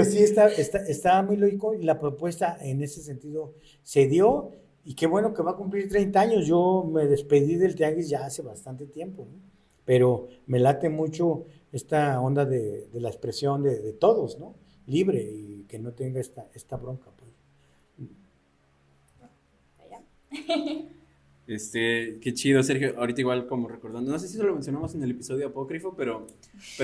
sí estaba muy lógico, y la propuesta en ese sentido se dio, y qué bueno que va a cumplir 30 años. Yo me despedí del tianguis ya hace bastante tiempo, ¿no? Pero me late mucho esta onda de la expresión de todos, ¿no? Libre, y que no tenga esta bronca, pues. Qué chido, Sergio. Ahorita igual como recordando, no sé si lo mencionamos en el episodio apócrifo, pero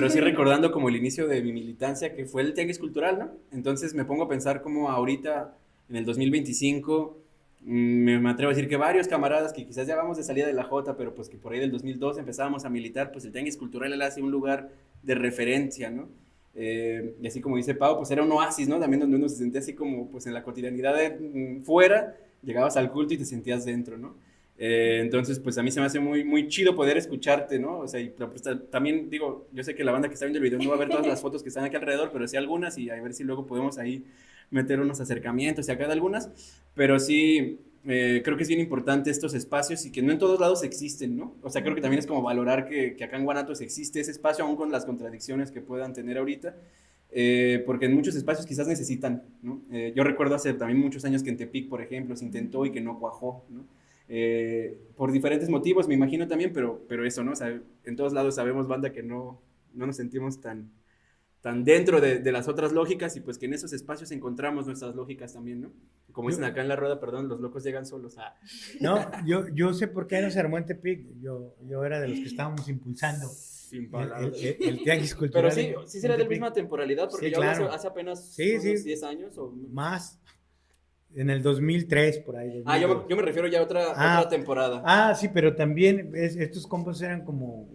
sí recordando como el inicio de mi militancia, que fue el Tianguis Cultural, ¿no? Entonces me pongo a pensar como ahorita, en el 2025, me atrevo a decir que varios camaradas que quizás ya vamos de salida de la Jota, pero pues que por ahí del 2002 empezábamos a militar, pues el Tianguis Cultural era así un lugar de referencia, ¿no? Y así como dice Pau, pues era un oasis, ¿no? También donde uno se sentía así como pues en la cotidianidad de fuera, llegabas al culto y te sentías dentro, ¿no? Entonces, pues a mí se me hace muy, muy chido poder escucharte, ¿no? O sea, y pues, también digo, yo sé que la banda que está viendo el video no va a ver todas las fotos que están aquí alrededor, pero sí algunas, y a ver si luego podemos ahí meter unos acercamientos y acá de algunas, pero sí, creo que es bien importante estos espacios, y que no en todos lados existen, ¿no? O sea, creo que también es como valorar que acá en Guanatos existe ese espacio, aún con las contradicciones que puedan tener ahorita, porque en muchos espacios quizás necesitan, ¿no? Yo recuerdo hace también muchos años que en Tepic, por ejemplo, se intentó y que no cuajó, ¿no? Por diferentes motivos, me imagino también, pero eso, ¿no? O sea, en todos lados sabemos, banda, que no nos sentimos tan dentro de las otras lógicas, y pues que en esos espacios encontramos nuestras lógicas también, ¿no? Como dicen acá en la rueda, perdón, los locos llegan solos. No, yo sé por qué no se armó en Tepic. Yo era de los que estábamos impulsando sin palabras el tianguis cultural. Pero sí será de la misma temporalidad, porque sí, ya claro. Hace apenas unos 10 años o más. En el 2003, por ahí. 2002. Yo me refiero ya a otra temporada. Sí, pero también estos compas eran como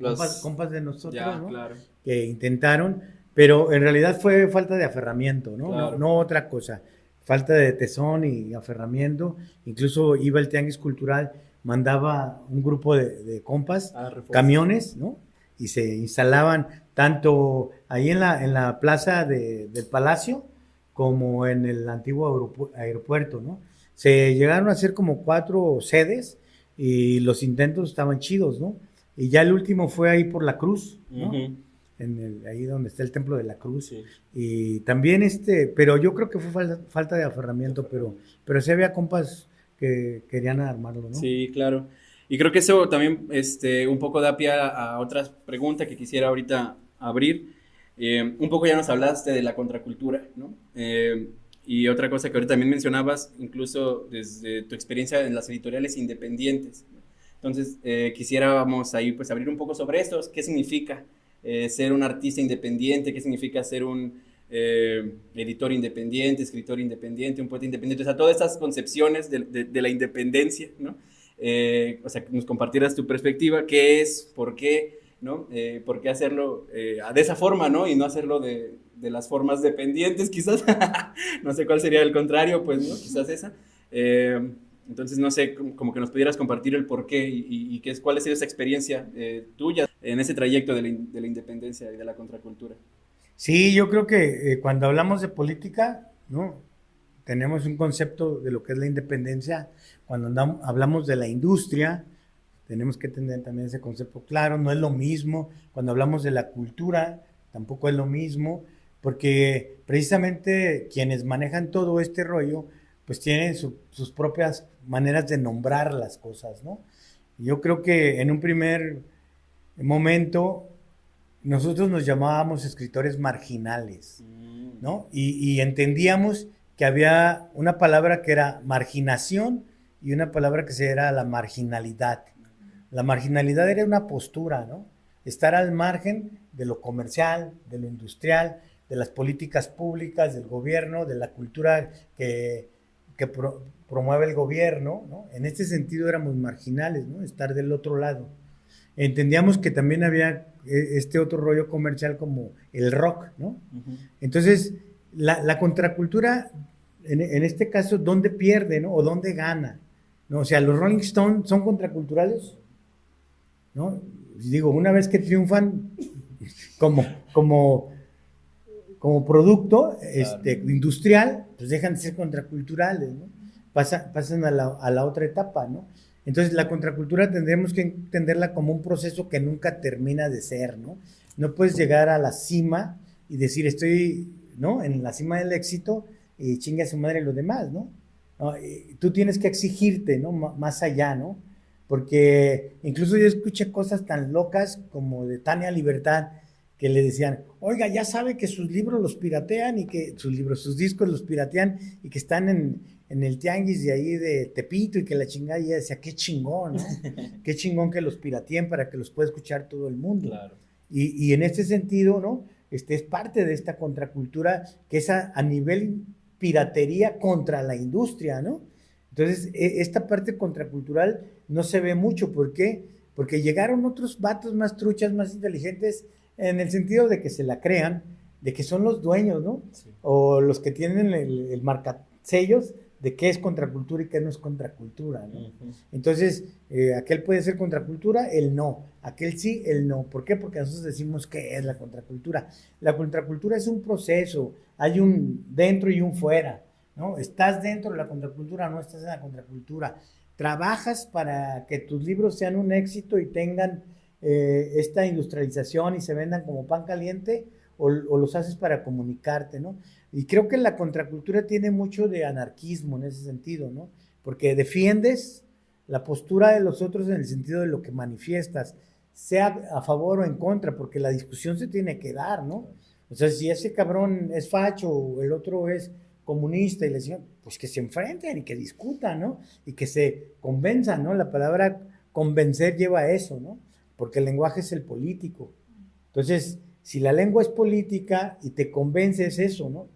compas de nosotros, ya, ¿no? Claro. Que intentaron, pero en realidad fue falta de aferramiento, ¿no? Claro. No otra cosa. falta de tesón y aferramiento. Incluso iba el Tianguis Cultural, mandaba un grupo de compas, camiones, ¿no? Y se instalaban tanto ahí en la plaza del Palacio como en el antiguo aeropuerto, ¿no? Se llegaron a hacer como 4 sedes y los intentos estaban chidos, ¿no? Y ya el último fue ahí por la Cruz, ¿no? Ahí donde está el Templo de la Cruz. Sí. Y también pero yo creo que fue falta de aferramiento, pero sí había compas que querían armarlo, ¿no? Sí, claro. Y creo que eso también un poco da pie a otras preguntas que quisiera ahorita abrir. Un poco ya nos hablaste de la contracultura, ¿no? Y otra cosa que ahorita también mencionabas, incluso desde tu experiencia en las editoriales independientes, ¿no? Entonces, quisiéramos ahí pues abrir un poco sobre esto. ¿Qué significa ser un artista independiente? ¿Qué significa ser un editor independiente, escritor independiente, un poeta independiente? O sea, todas estas concepciones de la independencia, ¿no? O sea, que nos compartieras tu perspectiva, qué es, por qué, ¿no? ¿Por qué hacerlo de esa forma, ¿no? Y no hacerlo de las formas dependientes, quizás. No sé cuál sería el contrario, pues, ¿no? Quizás esa. Entonces, no sé, como que nos pudieras compartir el por qué y cuál ha sido esa experiencia tuya en ese trayecto de la independencia y de la contracultura. Sí, yo creo que cuando hablamos de política, ¿no? Tenemos un concepto de lo que es la independencia. Cuando hablamos de la industria, tenemos que tener también ese concepto claro. No es lo mismo. Cuando hablamos de la cultura, tampoco es lo mismo, porque precisamente quienes manejan todo este rollo, pues tienen sus propias maneras de nombrar las cosas, ¿no? Yo creo que en un primer momento nosotros nos llamábamos escritores marginales, ¿no? Y entendíamos que había una palabra que era marginación y una palabra que era la marginalidad. La marginalidad era una postura, ¿no? Estar al margen de lo comercial, de lo industrial, de las políticas públicas, del gobierno, de la cultura que promueve el gobierno, ¿no? En este sentido éramos marginales, ¿no? Estar del otro lado. Entendíamos que también había este otro rollo comercial como el rock, ¿no? Entonces, la contracultura, en este caso, ¿dónde pierde, no? O ¿dónde gana? ¿No? O sea, los Rolling Stones son contraculturales, ¿no? Digo, una vez que triunfan como producto industrial, pues dejan de ser contraculturales, ¿no? Pasan a la otra etapa, ¿no? Entonces, la contracultura tendremos que entenderla como un proceso que nunca termina de ser, ¿no? No puedes llegar a la cima y decir, estoy, ¿no?, en la cima del éxito y chingue a su madre los demás, ¿no? Tú tienes que exigirte, ¿no?, más allá, ¿no? Porque incluso yo escuché cosas tan locas como de Tania Libertad, que le decían, oiga, ya sabe que sus libros los piratean y que sus discos los piratean y que están en el tianguis de ahí de Tepito y que la chingada, y ella decía, qué chingón, ¿no? Qué chingón que los pirateen para que los pueda escuchar todo el mundo. Claro. Y en este sentido, ¿no? Es parte de esta contracultura que es a nivel piratería contra la industria, ¿no? Entonces, esta parte contracultural no se ve mucho. ¿Por qué? Porque llegaron otros vatos más truchas, más inteligentes, en el sentido de que se la crean, de que son los dueños, ¿no? Sí. O los que tienen el marcasellos de qué es contracultura y qué no es contracultura, ¿no? Uh-huh. Entonces, aquel puede ser contracultura, él no. Aquel sí, él no. ¿Por qué? Porque nosotros decimos qué es la contracultura. La contracultura es un proceso. Hay un dentro y un fuera, ¿no? Estás dentro de la contracultura, no estás en la contracultura. Trabajas para que tus libros sean un éxito y tengan esta industrialización y se vendan como pan caliente, o los haces para comunicarte, ¿no? Y creo que la contracultura tiene mucho de anarquismo en ese sentido, ¿no? Porque defiendes la postura de los otros en el sentido de lo que manifiestas, sea a favor o en contra, porque la discusión se tiene que dar, ¿no? O sea, si ese cabrón es facho o el otro es comunista y le dicen, pues que se enfrenten y que discutan, ¿no? Y que se convenzan, ¿no? La palabra convencer lleva a eso, ¿no? Porque el lenguaje es el político. Entonces, si la lengua es política y te convence, es eso, ¿no?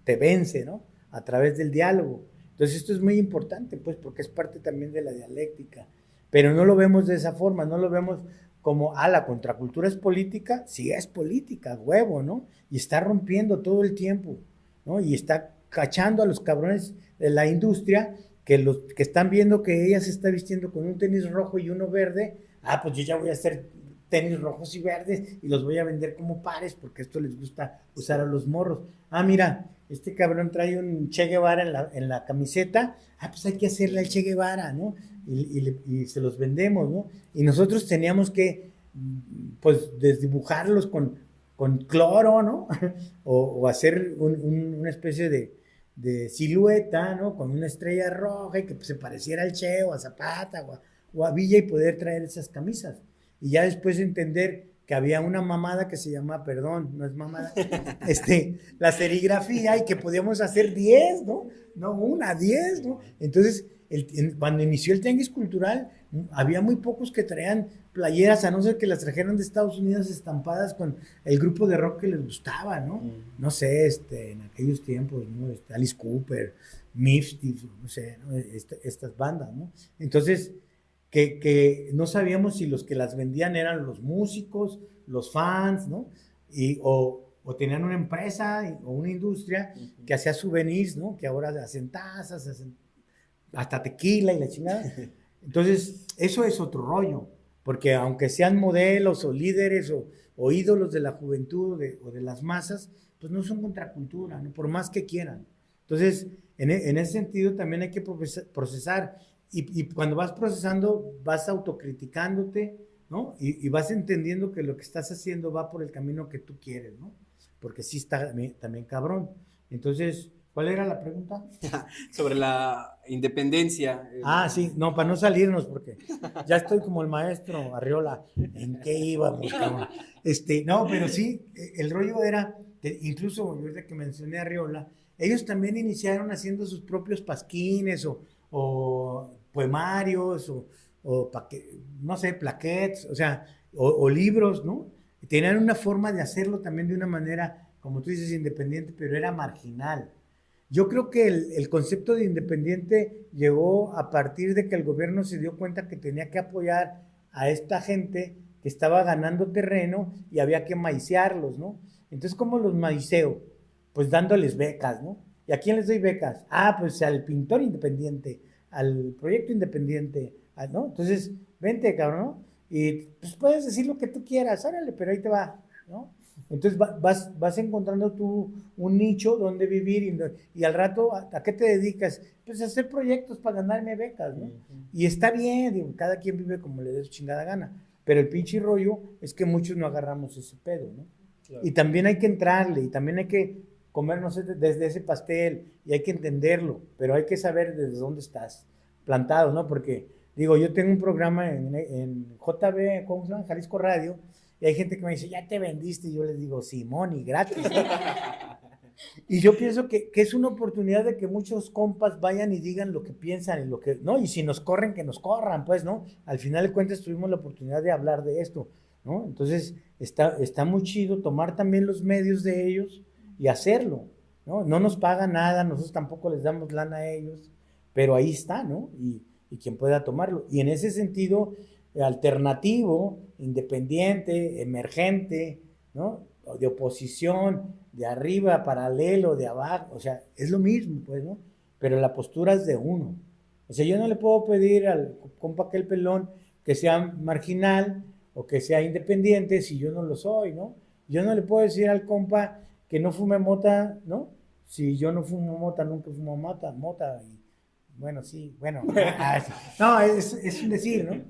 Te vence, ¿no? A través del diálogo. Entonces, esto es muy importante, pues, porque es parte también de la dialéctica. Pero no lo vemos de esa forma, no lo vemos como, la contracultura es política. Sí, es política, huevo, ¿no? Y está rompiendo todo el tiempo, ¿no? Y está cachando a los cabrones de la industria que los que están viendo que ella se está vistiendo con un tenis rojo y uno verde, pues yo ya voy a hacer tenis rojos y verdes y los voy a vender como pares porque esto les gusta usar a los morros. Mira, este cabrón trae un Che Guevara en la camiseta, pues hay que hacerle al Che Guevara, ¿no? Y se los vendemos, ¿no? Y nosotros teníamos que, pues, desdibujarlos con cloro, ¿no? o hacer una especie de silueta, ¿no? Con una estrella roja y que pues, se pareciera al Che o a Zapata o a Villa y poder traer esas camisas. Y ya después entender que había una mamada que se llama, perdón, no es mamada, la serigrafía y que podíamos hacer 10, ¿no? No, 10, ¿no? Entonces, cuando inició el tianguis cultural, había muy pocos que traían playeras, a no ser que las trajeran de Estados Unidos estampadas con el grupo de rock que les gustaba, ¿no? No sé, en aquellos tiempos, ¿no? Alice Cooper, Misfits, no sé, ¿no? Estas bandas, ¿no? Entonces, que no sabíamos si los que las vendían eran los músicos, los fans, ¿no? O tenían una empresa o una industria que hacía souvenirs, ¿no? Que ahora hacen tazas, hacen hasta tequila y la chingada. Entonces, eso es otro rollo, porque aunque sean modelos o líderes o ídolos de la juventud o de las masas, pues no son contracultura, ¿no? Por más que quieran. Entonces, en ese sentido también hay que procesar. Y cuando vas procesando, vas autocriticándote, ¿no? Y vas entendiendo que lo que estás haciendo va por el camino que tú quieres, ¿no? Porque sí está también cabrón. Entonces, ¿cuál era la pregunta? Sobre la independencia. Sí, no, para no salirnos, porque ya estoy como el maestro Arriola. ¿En qué íbamos, cabrón? No, pero sí, el rollo era, incluso ahorita que mencioné a Arriola, ellos también iniciaron haciendo sus propios pasquines o poemarios no sé, plaquettes, o sea, o libros, ¿no? Tenían una forma de hacerlo también de una manera, como tú dices, independiente, pero era marginal. Yo creo que el concepto de independiente llegó a partir de que el gobierno se dio cuenta que tenía que apoyar a esta gente que estaba ganando terreno y había que maicearlos, ¿no? Entonces, ¿cómo los maiceo? Pues dándoles becas, ¿no? ¿Y a quién les doy becas? Pues al pintor independiente, al proyecto independiente, ¿no? Entonces, vente, cabrón, ¿no? Y pues puedes decir lo que tú quieras, órale, pero ahí te va, ¿no? Entonces vas encontrando tú un nicho donde vivir y al rato, ¿a qué te dedicas? Pues a hacer proyectos para ganarme becas, ¿no? Y está bien, digo, cada quien vive como le dé su chingada gana, pero el pinche rollo es que muchos no agarramos ese pedo, ¿no? Claro. Y también hay que entrarle, y también hay que comernos desde ese pastel, y hay que entenderlo, pero hay que saber desde dónde estás plantado, ¿no? Porque, digo, yo tengo un programa en JB, ¿cómo se llama? Jalisco Radio, y hay gente que me dice, ya te vendiste, y yo les digo, Simón, y gratis. Y yo pienso que es una oportunidad de que muchos compas vayan y digan lo que piensan y lo que, ¿no? Y si nos corren, que nos corran, pues, ¿no? Al final de cuentas tuvimos la oportunidad de hablar de esto, ¿no? Entonces, está muy chido tomar también los medios de ellos y hacerlo, ¿no? No nos pagan nada, nosotros tampoco les damos lana a ellos, pero ahí está, ¿no? Y quien pueda tomarlo. Y en ese sentido, alternativo, independiente, emergente, ¿no? De oposición, de arriba, paralelo, de abajo, o sea, es lo mismo, pues, ¿no? Pero la postura es de uno. O sea, yo no le puedo pedir al compa aquel pelón que sea marginal o que sea independiente si yo no lo soy, ¿no? Yo no le puedo decir al compa que no fume mota, ¿no? Si yo no fumo mota, nunca fumo mota, y bueno, sí, bueno. No, es un decir, ¿no?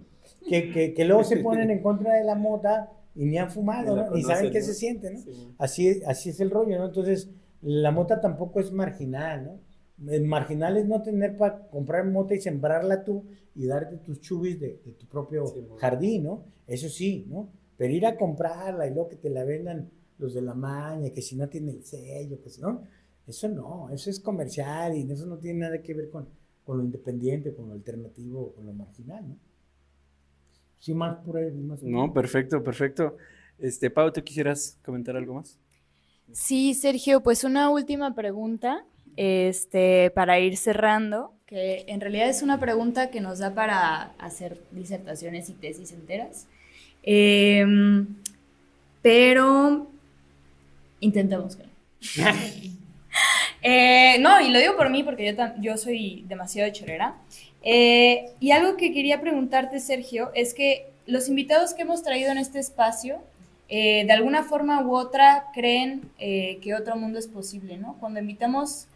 Que luego se ponen en contra de la mota y ni han fumado, ¿no? Ni saben qué se siente, ¿no? Sí. Así es el rollo, ¿no? Entonces, la mota tampoco es marginal, ¿no? El marginal es no tener para comprar mota y sembrarla tú y darte tus chubis de tu propio jardín, ¿no? Eso sí, ¿no? Pero ir a comprarla y luego que te la vendan los de la maña, que si no tiene el sello, que si no, eso es comercial y eso no tiene nada que ver con lo independiente, con lo alternativo, con lo marginal, ¿no? Sí, más por ahí. No, perfecto. Pau, ¿tú quisieras comentar algo más? Sí, Sergio, pues una última pregunta, para ir cerrando, que en realidad es una pregunta que nos da para hacer disertaciones y tesis enteras, pero intentemos que no. No, y lo digo por mí porque yo soy demasiado chorera. Y algo que quería preguntarte, Sergio, es que los invitados que hemos traído en este espacio, de alguna forma u otra, creen que otro mundo es posible, ¿no? Cuando invitamos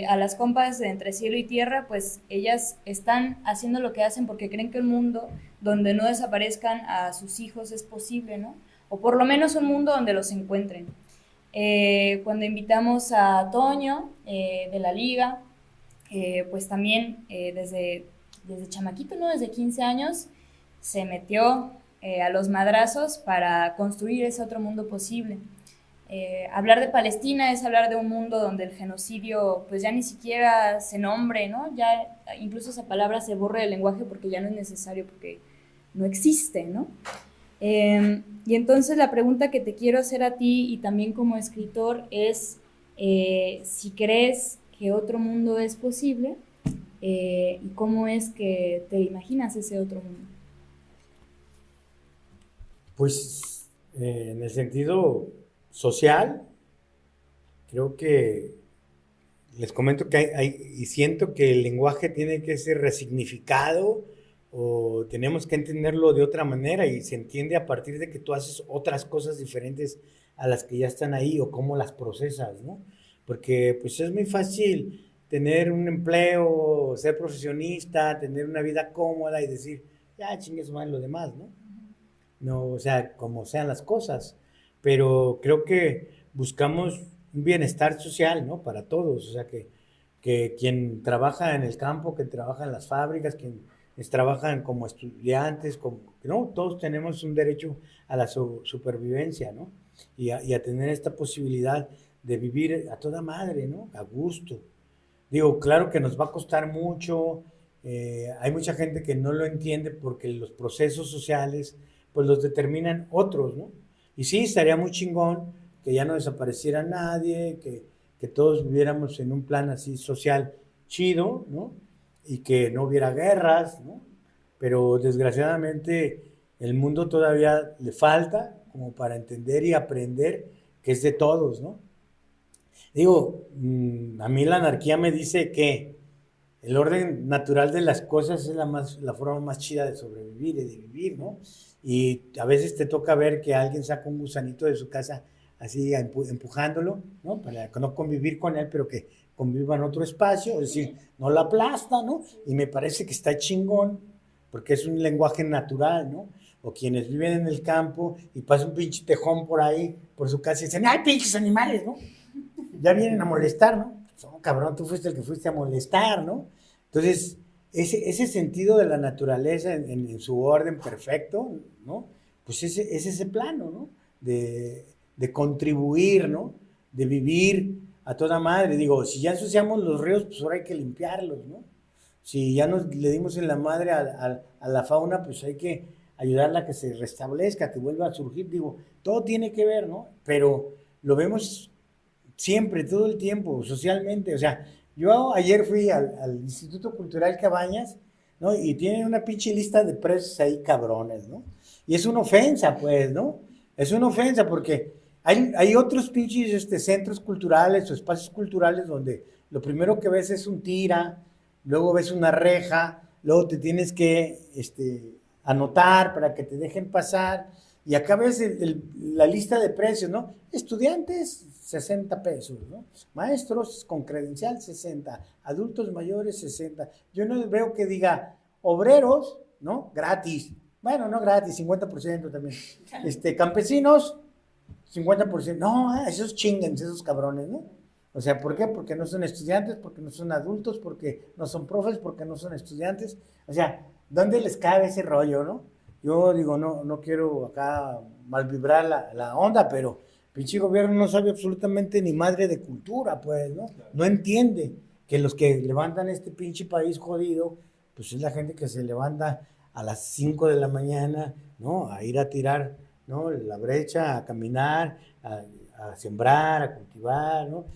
a las compas de Entre Cielo y Tierra, pues ellas están haciendo lo que hacen porque creen que un mundo donde no desaparezcan a sus hijos es posible, ¿no? O por lo menos un mundo donde los encuentren. Cuando invitamos a Toño de la Liga, pues también desde chamaquito, ¿no? Desde 15 años, se metió a los madrazos para construir ese otro mundo posible. Hablar de Palestina es hablar de un mundo donde el genocidio pues ya ni siquiera se nombre, ¿no? Ya incluso esa palabra se borre del lenguaje porque ya no es necesario, porque no existe, ¿no? Y entonces la pregunta que te quiero hacer a ti y también como escritor es si crees que otro mundo es posible y cómo es que te imaginas ese otro mundo. Pues en el sentido social, creo que les comento que y siento que el lenguaje tiene que ser resignificado o tenemos que entenderlo de otra manera y se entiende a partir de que tú haces otras cosas diferentes a las que ya están ahí o cómo las procesas, ¿no? Porque pues es muy fácil tener un empleo, ser profesionista, tener una vida cómoda y decir, ya chingues más lo demás, ¿no? No, o sea, como sean las cosas, pero creo que buscamos un bienestar social, ¿no? Para todos, o sea, que quien trabaja en el campo, quien trabaja en las fábricas, quienes trabajan como estudiantes, ¿no? Todos tenemos un derecho a la supervivencia, ¿no? Y a tener esta posibilidad de vivir a toda madre, ¿no? A gusto. Digo, claro que nos va a costar mucho, hay mucha gente que no lo entiende porque los procesos sociales pues los determinan otros, ¿no? Y sí, estaría muy chingón que ya no desapareciera nadie, que todos viviéramos en un plan así social chido, ¿no? Y que no hubiera guerras, ¿no? Pero desgraciadamente el mundo todavía le falta como para entender y aprender que es de todos, ¿no? Digo, a mí la anarquía me dice que el orden natural de las cosas es la forma más chida de sobrevivir y de vivir, ¿no? Y a veces te toca ver que alguien saca un gusanito de su casa así empujándolo, ¿no? Para no convivir con él, pero que conviva en otro espacio, es decir, no la aplasta, ¿no? Y me parece que está chingón, porque es un lenguaje natural, ¿no? O quienes viven en el campo y pasa un pinche tejón por ahí, por su casa y dicen, ¡ay, pinches animales!, ¿no? Ya vienen a molestar, ¿no? Oh, cabrón, tú fuiste el que fuiste a molestar, ¿no? Entonces, ese sentido de la naturaleza en su orden perfecto, ¿no? Pues es ese plano, ¿no? De contribuir, ¿no? De vivir a toda madre. Digo, si ya ensuciamos los ríos, pues ahora hay que limpiarlos, ¿no? Si ya le dimos en la madre a la fauna, pues hay que ayudarla a que se restablezca, que vuelva a surgir. Digo, todo tiene que ver, ¿no? Pero lo vemos siempre, todo el tiempo, socialmente. O sea, yo ayer fui al Instituto Cultural Cabañas, ¿no? Y tienen una pinche lista de precios ahí cabrones, ¿no? Y es una ofensa, pues, ¿no? Es una ofensa porque hay otros pinches centros culturales o espacios culturales donde lo primero que ves es un tira, luego ves una reja, luego te tienes que anotar para que te dejen pasar. Y acá ves la lista de precios, ¿no? Estudiantes, 60 pesos, ¿no? Maestros con credencial, 60. Adultos mayores, 60. Yo no veo que diga obreros, ¿no? Gratis. Bueno, no gratis, 50% también. Campesinos, 50%. No, esos chinguense, esos cabrones, ¿no? O sea, ¿por qué? Porque no son estudiantes, porque no son adultos, porque no son profes, porque no son estudiantes. O sea, ¿dónde les cabe ese rollo, no? Yo digo, no quiero acá mal vibrar la onda, pero pinche gobierno no sabe absolutamente ni madre de cultura, pues, ¿no? No entiende que los que levantan este pinche país jodido, pues es la gente que se levanta a las 5 de la mañana, ¿no? A ir a tirar, ¿no? La brecha, a caminar, a sembrar, a cultivar, ¿no?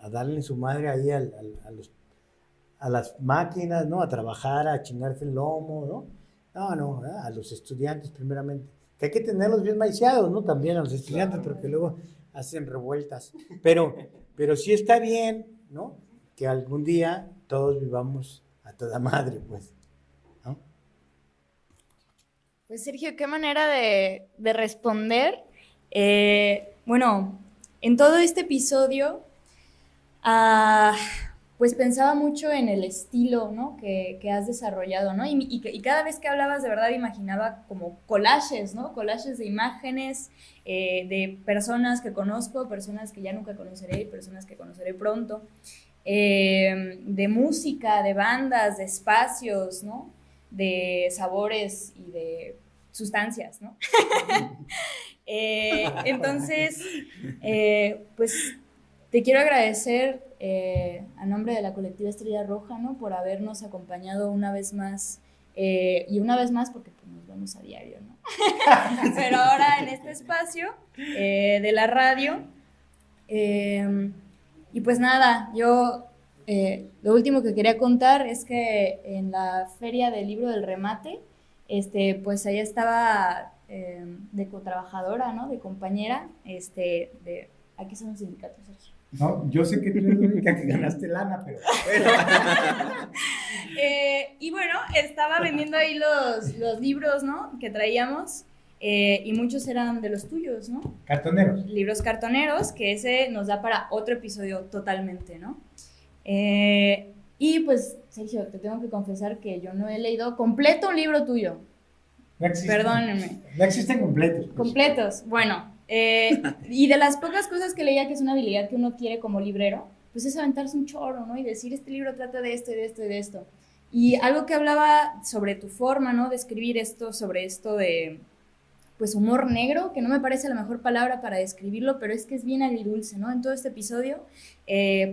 A darle su madre ahí a las máquinas, ¿no? A trabajar, a chingarse el lomo, ¿no? No, a los estudiantes primeramente, que hay que tenerlos bien maiciados, ¿no? También a los estudiantes, porque luego hacen revueltas. Pero sí está bien, ¿no? Que algún día todos vivamos a toda madre, pues, ¿no? Pues Sergio, qué manera de responder. Bueno, en todo este episodio, pues pensaba mucho en el estilo, ¿no? que has desarrollado, ¿no? Y cada vez que hablabas, de verdad imaginaba como collages, ¿no? Collages de imágenes, de personas que conozco, personas que ya nunca conoceré, personas que conoceré pronto, de música, de bandas, de espacios, ¿no? De sabores y de sustancias, ¿no? Entonces, pues te quiero agradecer a nombre de la colectiva Estrella Roja, ¿no? Por habernos acompañado una vez más, y una vez más porque pues, nos vemos a diario, ¿no? Pero ahora en este espacio de la radio. Y pues nada, yo lo último que quería contar es que en la feria del libro del remate, pues ahí estaba de cotrabajadora, ¿no? De compañera, aquí son los sindicatos, Sergio. No, yo sé que tú eres la única que ganaste lana, pero bueno. Y bueno, estaba vendiendo ahí los libros, ¿no? Que traíamos, y muchos eran de los tuyos, ¿no? Cartoneros. Libros cartoneros, que ese nos da para otro episodio totalmente, ¿no? Y pues, Sergio, te tengo que confesar que yo no he leído completo un libro tuyo. No existen. Perdónenme. No existen completos. Pues. Completos, bueno. Y de las pocas cosas que leía, que es una habilidad que uno quiere como librero, pues es aventarse un choro, ¿no? Y decir, este libro trata de esto y de esto y de esto. Y algo que hablaba sobre tu forma, ¿no? De escribir esto, sobre esto de, pues, humor negro, que no me parece la mejor palabra para describirlo, pero es que es bien agridulce, ¿no? En todo este episodio,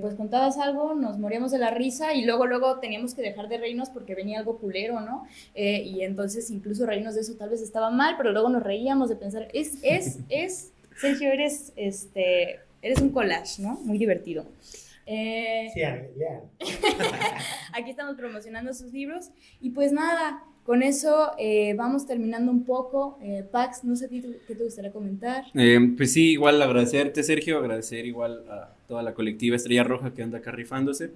pues contabas algo, nos moríamos de la risa y luego teníamos que dejar de reírnos porque venía algo culero, ¿no? Y entonces incluso reírnos de eso tal vez estaba mal, pero luego nos reíamos de pensar, Sergio, eres un collage, ¿no? Muy divertido. Sí, lean. Aquí estamos promocionando sus libros y pues nada, con eso vamos terminando un poco. Pax, no sé qué te gustaría comentar. Pues sí, igual agradecerte, Sergio, agradecer igual a toda la colectiva Estrella Roja que anda acá rifándose.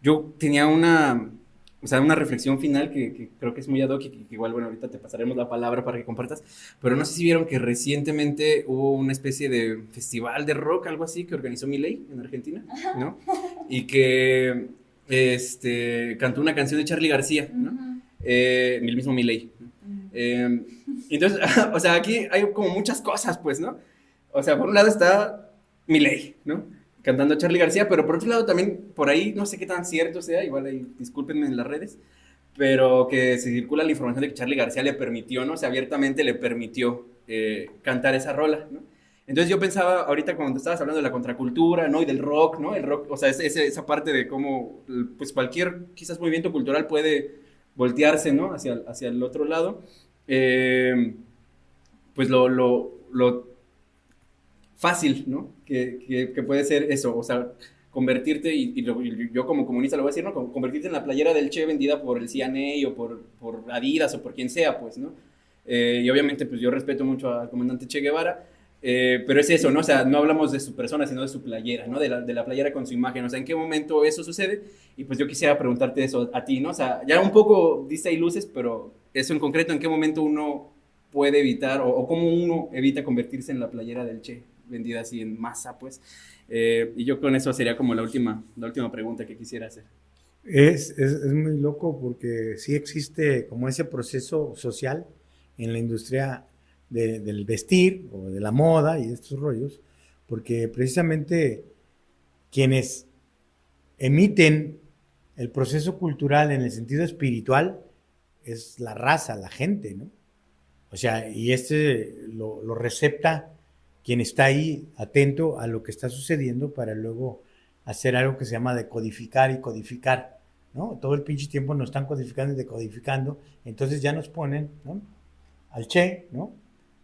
Yo tenía una reflexión final que creo que es muy ad hoc y que igual, bueno, ahorita te pasaremos la palabra para que compartas, pero no sé si vieron que recientemente hubo una especie de festival de rock, algo así, que organizó Milei en Argentina, ¿no? Y que cantó una canción de Charly García, ¿no? El mismo Milei. Entonces, o sea, aquí hay como muchas cosas, pues, ¿no? O sea, por un lado está Milei, ¿no? Cantando Charly García, pero por otro lado también, por ahí, no sé qué tan cierto sea, igual ahí, discúlpenme en las redes, pero que se circula la información de que Charly García le permitió, ¿no? O sea, abiertamente le permitió cantar esa rola, ¿no? Entonces yo pensaba, ahorita cuando estabas hablando de la contracultura, ¿no? Y del rock, ¿no? El rock, o sea, esa parte de cómo, pues cualquier, quizás, movimiento cultural puede voltearse, ¿no? Hacia el otro lado. Pues lo fácil, ¿no? Que puede ser eso, o sea, convertirte, y yo como comunista lo voy a decir, ¿no? Convertirte en la playera del Che vendida por el CNA o por Adidas o por quien sea, pues, ¿no? Y obviamente, pues yo respeto mucho al comandante Che Guevara, pero es eso, ¿no? O sea, no hablamos de su persona, sino de su playera, ¿no? De la playera con su imagen, o sea, ¿en qué momento eso sucede? Y pues yo quisiera preguntarte eso a ti, ¿no? O sea, ya un poco diste ahí luces, pero eso en concreto, ¿en qué momento uno puede evitar, o cómo uno evita convertirse en la playera del Che, vendida así en masa, pues? Y yo con eso sería como la última pregunta que quisiera hacer. Es muy loco porque sí existe como ese proceso social en la industria del vestir o de la moda y estos rollos, porque precisamente quienes emiten el proceso cultural en el sentido espiritual es la raza, la gente, ¿no? O sea, y lo recepta quien está ahí atento a lo que está sucediendo para luego hacer algo que se llama decodificar y codificar, ¿no? Todo el pinche tiempo nos están codificando y decodificando, entonces ya nos ponen, ¿no? Al Che, ¿no?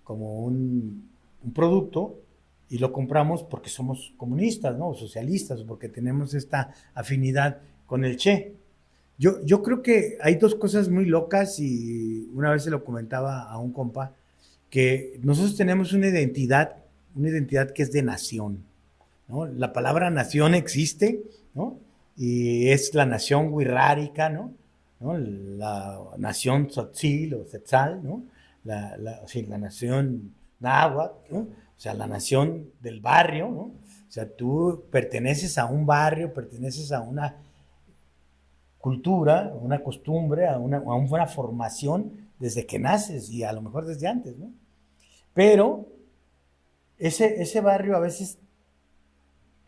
Como un producto y lo compramos porque somos comunistas, ¿no? O socialistas, o porque tenemos esta afinidad con el Che. Yo creo que hay dos cosas muy locas y una vez se lo comentaba a un compa, que nosotros tenemos una identidad una identidad que es de nación, ¿no? La palabra nación existe, ¿no? Y es la nación wixárika, ¿no? La nación tzotzil o tzetzal, ¿no? Sí, la nación náhuatl, ¿no? O sea, la nación del barrio, ¿no? O sea, tú perteneces a un barrio, perteneces a una cultura, a una costumbre, a una formación desde que naces y a lo mejor desde antes, ¿no? Pero ese barrio a veces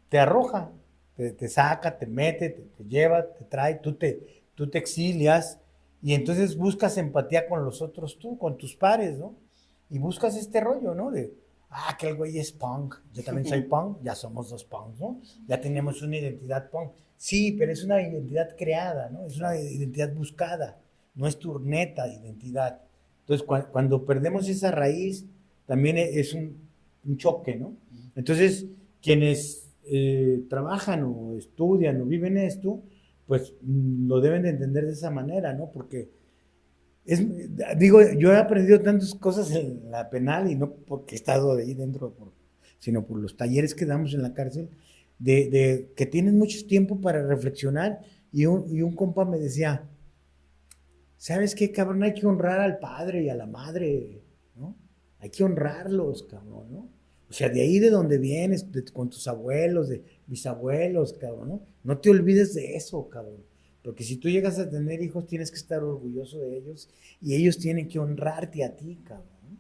te arroja, te saca, te mete, te lleva, te trae, tú te exilias y entonces buscas empatía con los otros tú, con tus pares, ¿no? Y buscas este rollo, ¿no? Aquel güey es punk, yo también soy punk, ya somos dos punks, ¿no? Ya tenemos una identidad punk. Sí, pero es una identidad creada, ¿no? Es una identidad buscada, no es tu neta identidad. Entonces, cuando perdemos esa raíz, también es un choque, ¿no? Entonces, quienes trabajan o estudian o viven esto, pues lo deben de entender de esa manera, ¿no? Porque digo, yo he aprendido tantas cosas en la penal y no porque he estado de ahí dentro, sino por los talleres que damos en la cárcel, de que tienen mucho tiempo para reflexionar y un compa me decía, ¿sabes qué, cabrón? Hay que honrar al padre y a la madre, ¿no? Hay que honrarlos, cabrón, ¿no? O sea, de ahí de donde vienes, con tus abuelos, de bisabuelos, cabrón, ¿no? No te olvides de eso, cabrón. Porque si tú llegas a tener hijos, tienes que estar orgulloso de ellos y ellos tienen que honrarte a ti, cabrón.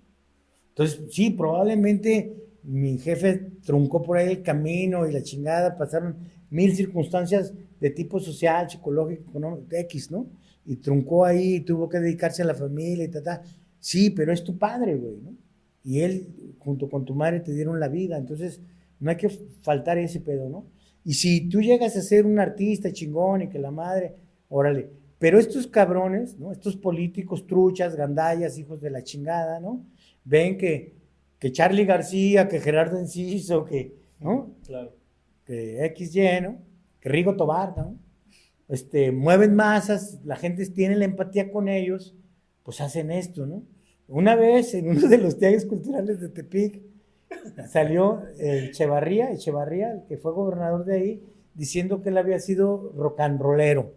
Entonces, sí, probablemente mi jefe truncó por ahí el camino y la chingada, pasaron 1000 circunstancias de tipo social, psicológico, económico, X, ¿no? Y truncó ahí, y tuvo que dedicarse a la familia y tal. Sí, pero es tu padre, güey, ¿no? Y él, junto con tu madre, te dieron la vida. Entonces, no hay que faltar ese pedo, ¿no? Y si tú llegas a ser un artista chingón y que la madre, órale. Pero estos cabrones, ¿no? Estos políticos truchas, gandallas, hijos de la chingada, ¿no? Ven que Charly García, que Gerardo Enciso, ¿no? Claro. Que XY, ¿no? Que Rigo Tobar, ¿no? Mueven masas, la gente tiene la empatía con ellos, pues hacen esto, ¿no? Una vez en uno de los tianguis culturales de Tepic salió Echevarría, el que fue gobernador de ahí, diciendo que él había sido rock and rollero,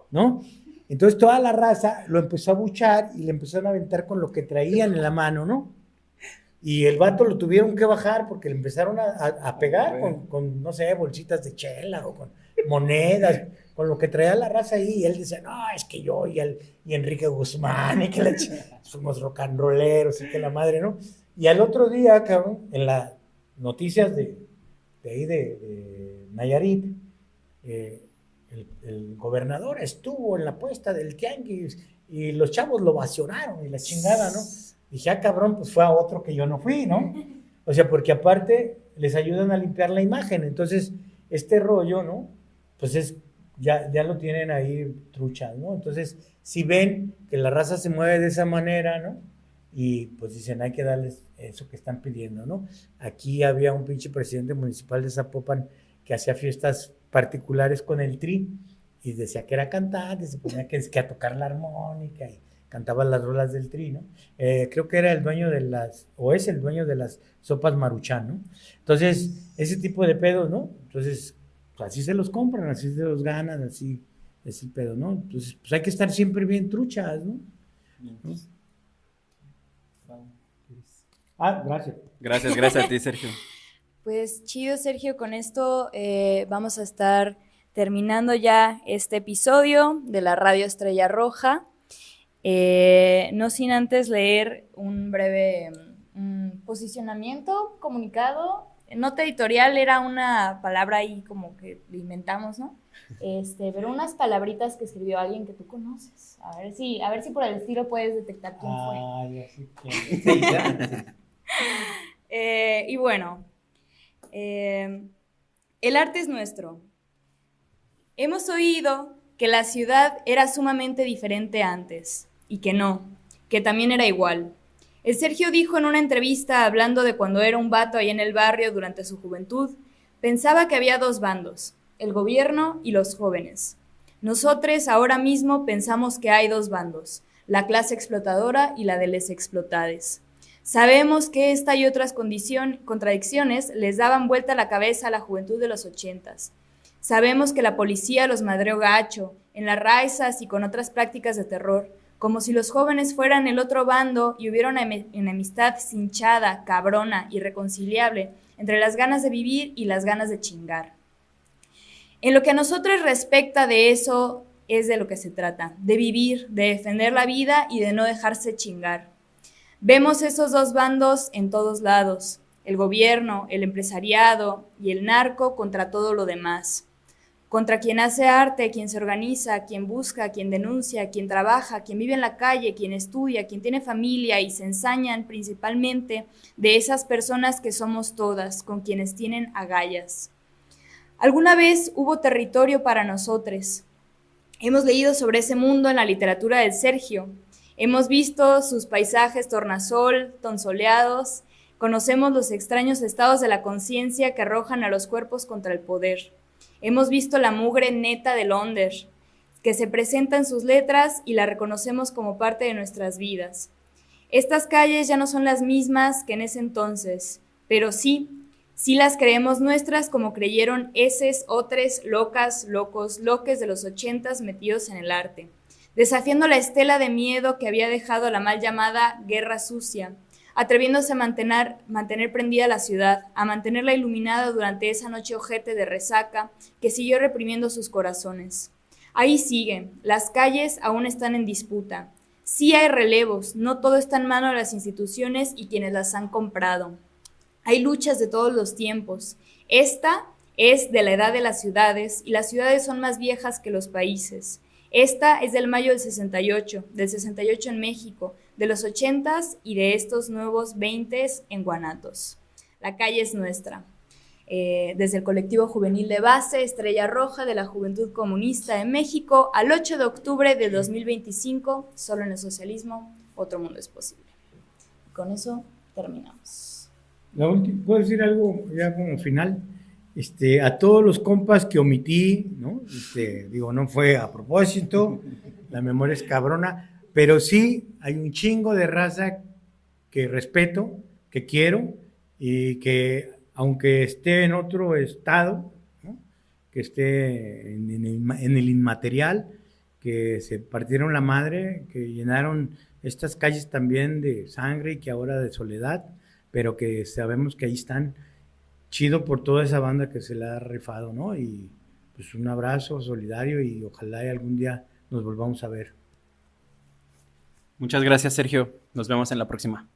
¿no? Entonces toda la raza lo empezó a buchar y le empezaron a aventar con lo que traían en la mano, ¿no? Y el vato lo tuvieron que bajar porque le empezaron a pegar con, no sé, bolsitas de chela o con monedas, con lo que traía la raza ahí. Y él decía, no, es que yo y Enrique Guzmán y que somos rock and rolleros y que la madre, ¿no? Y al otro día, cabrón, en las noticias de ahí de Nayarit, el gobernador estuvo en la puesta del tianguis y los chavos lo vacionaron y la chingada, ¿no? Dije, cabrón, pues fue a otro que yo no fui, ¿no? O sea, porque aparte les ayudan a limpiar la imagen. Entonces, este rollo, ¿no? Pues ya lo tienen ahí truchas, ¿no? Entonces, si ven que la raza se mueve de esa manera, ¿no? Y pues dicen, hay que darles eso que están pidiendo, ¿no? Aquí había un pinche presidente municipal de Zapopan que hacía fiestas particulares con el Tri y decía que era cantante, se ponía que a tocar la armónica y cantaba las rolas del Tri, ¿no? Creo que era el dueño es el dueño de las sopas Maruchan, ¿no? Entonces, ese tipo de pedos, ¿no? Entonces, pues así se los compran, así se los ganan, así es el pedo, ¿no? Entonces, pues hay que estar siempre bien truchas, ¿no? ¿No? Gracias. Gracias a ti, Sergio. Pues chido, Sergio, con esto vamos a estar terminando ya este episodio de la Radio Estrella Roja. No sin antes leer un breve posicionamiento, comunicado. Nota editorial era una palabra ahí como que le inventamos, ¿no? Pero unas palabritas que escribió alguien que tú conoces. A ver si por el estilo puedes detectar quién fue. Ya sé quién. Y bueno, el arte es nuestro. Hemos oído que la ciudad era sumamente diferente antes, y que no, que también era igual. El Sergio dijo en una entrevista, hablando de cuando era un vato ahí en el barrio durante su juventud, pensaba que había dos bandos, el gobierno y los jóvenes. Nosotros ahora mismo pensamos que hay dos bandos, la clase explotadora y la de les explotades. Sabemos que esta y otras contradicciones les daban vuelta la cabeza a la juventud de los 80s. Sabemos que la policía los madreó gacho, en las raizas y con otras prácticas de terror, como si los jóvenes fueran el otro bando y hubiera una enemistad cinchada, cabrona, irreconciliable, entre las ganas de vivir y las ganas de chingar. En lo que a nosotros respecta de eso es de lo que se trata, de vivir, de defender la vida y de no dejarse chingar. Vemos esos dos bandos en todos lados, el gobierno, el empresariado y el narco contra todo lo demás. Contra quien hace arte, quien se organiza, quien busca, quien denuncia, quien trabaja, quien vive en la calle, quien estudia, quien tiene familia y se ensañan principalmente de esas personas que somos todas, con quienes tienen agallas. Alguna vez hubo territorio para nosotros. Hemos leído sobre ese mundo en la literatura del Sergio. Hemos visto sus paisajes tornasol, tonsoleados. Conocemos los extraños estados de la conciencia que arrojan a los cuerpos contra el poder. Hemos visto la mugre neta del onder, que se presenta en sus letras y la reconocemos como parte de nuestras vidas. Estas calles ya no son las mismas que en ese entonces, pero sí las creemos nuestras como creyeron eses, otres, locas, locos, loques de los 80s metidos en el arte, desafiando la estela de miedo que había dejado la mal llamada guerra sucia, atreviéndose a mantener prendida la ciudad, a mantenerla iluminada durante esa noche ojete de resaca que siguió reprimiendo sus corazones. Ahí sigue, las calles aún están en disputa. Sí hay relevos, no todo está en manos de las instituciones y quienes las han comprado. Hay luchas de todos los tiempos. Esta es de la edad de las ciudades y las ciudades son más viejas que los países. Esta es del mayo del 68 en México, de los 80s y de estos nuevos 20s en Guanatos. La calle es nuestra. Desde el colectivo juvenil de base Estrella Roja de la Juventud Comunista de México al 8 de octubre de 2025, solo en el socialismo, otro mundo es posible. Y con eso terminamos. ¿Puedo decir algo ya como final? A todos los compas que omití, ¿no? Digo, no fue a propósito, la memoria es cabrona, pero sí hay un chingo de raza que respeto, que quiero y que aunque esté en otro estado, ¿no? Que esté en el inmaterial, que se partieron la madre, que llenaron estas calles también de sangre y que ahora de soledad, pero que sabemos que ahí están. Chido por toda esa banda que se la ha rifado, ¿no? Y pues un abrazo solidario y ojalá y algún día nos volvamos a ver. Muchas gracias, Sergio. Nos vemos en la próxima.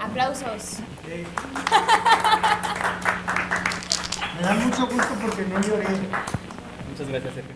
Aplausos. Sí. Me da mucho gusto porque no lloré. Muchas gracias, Sergio.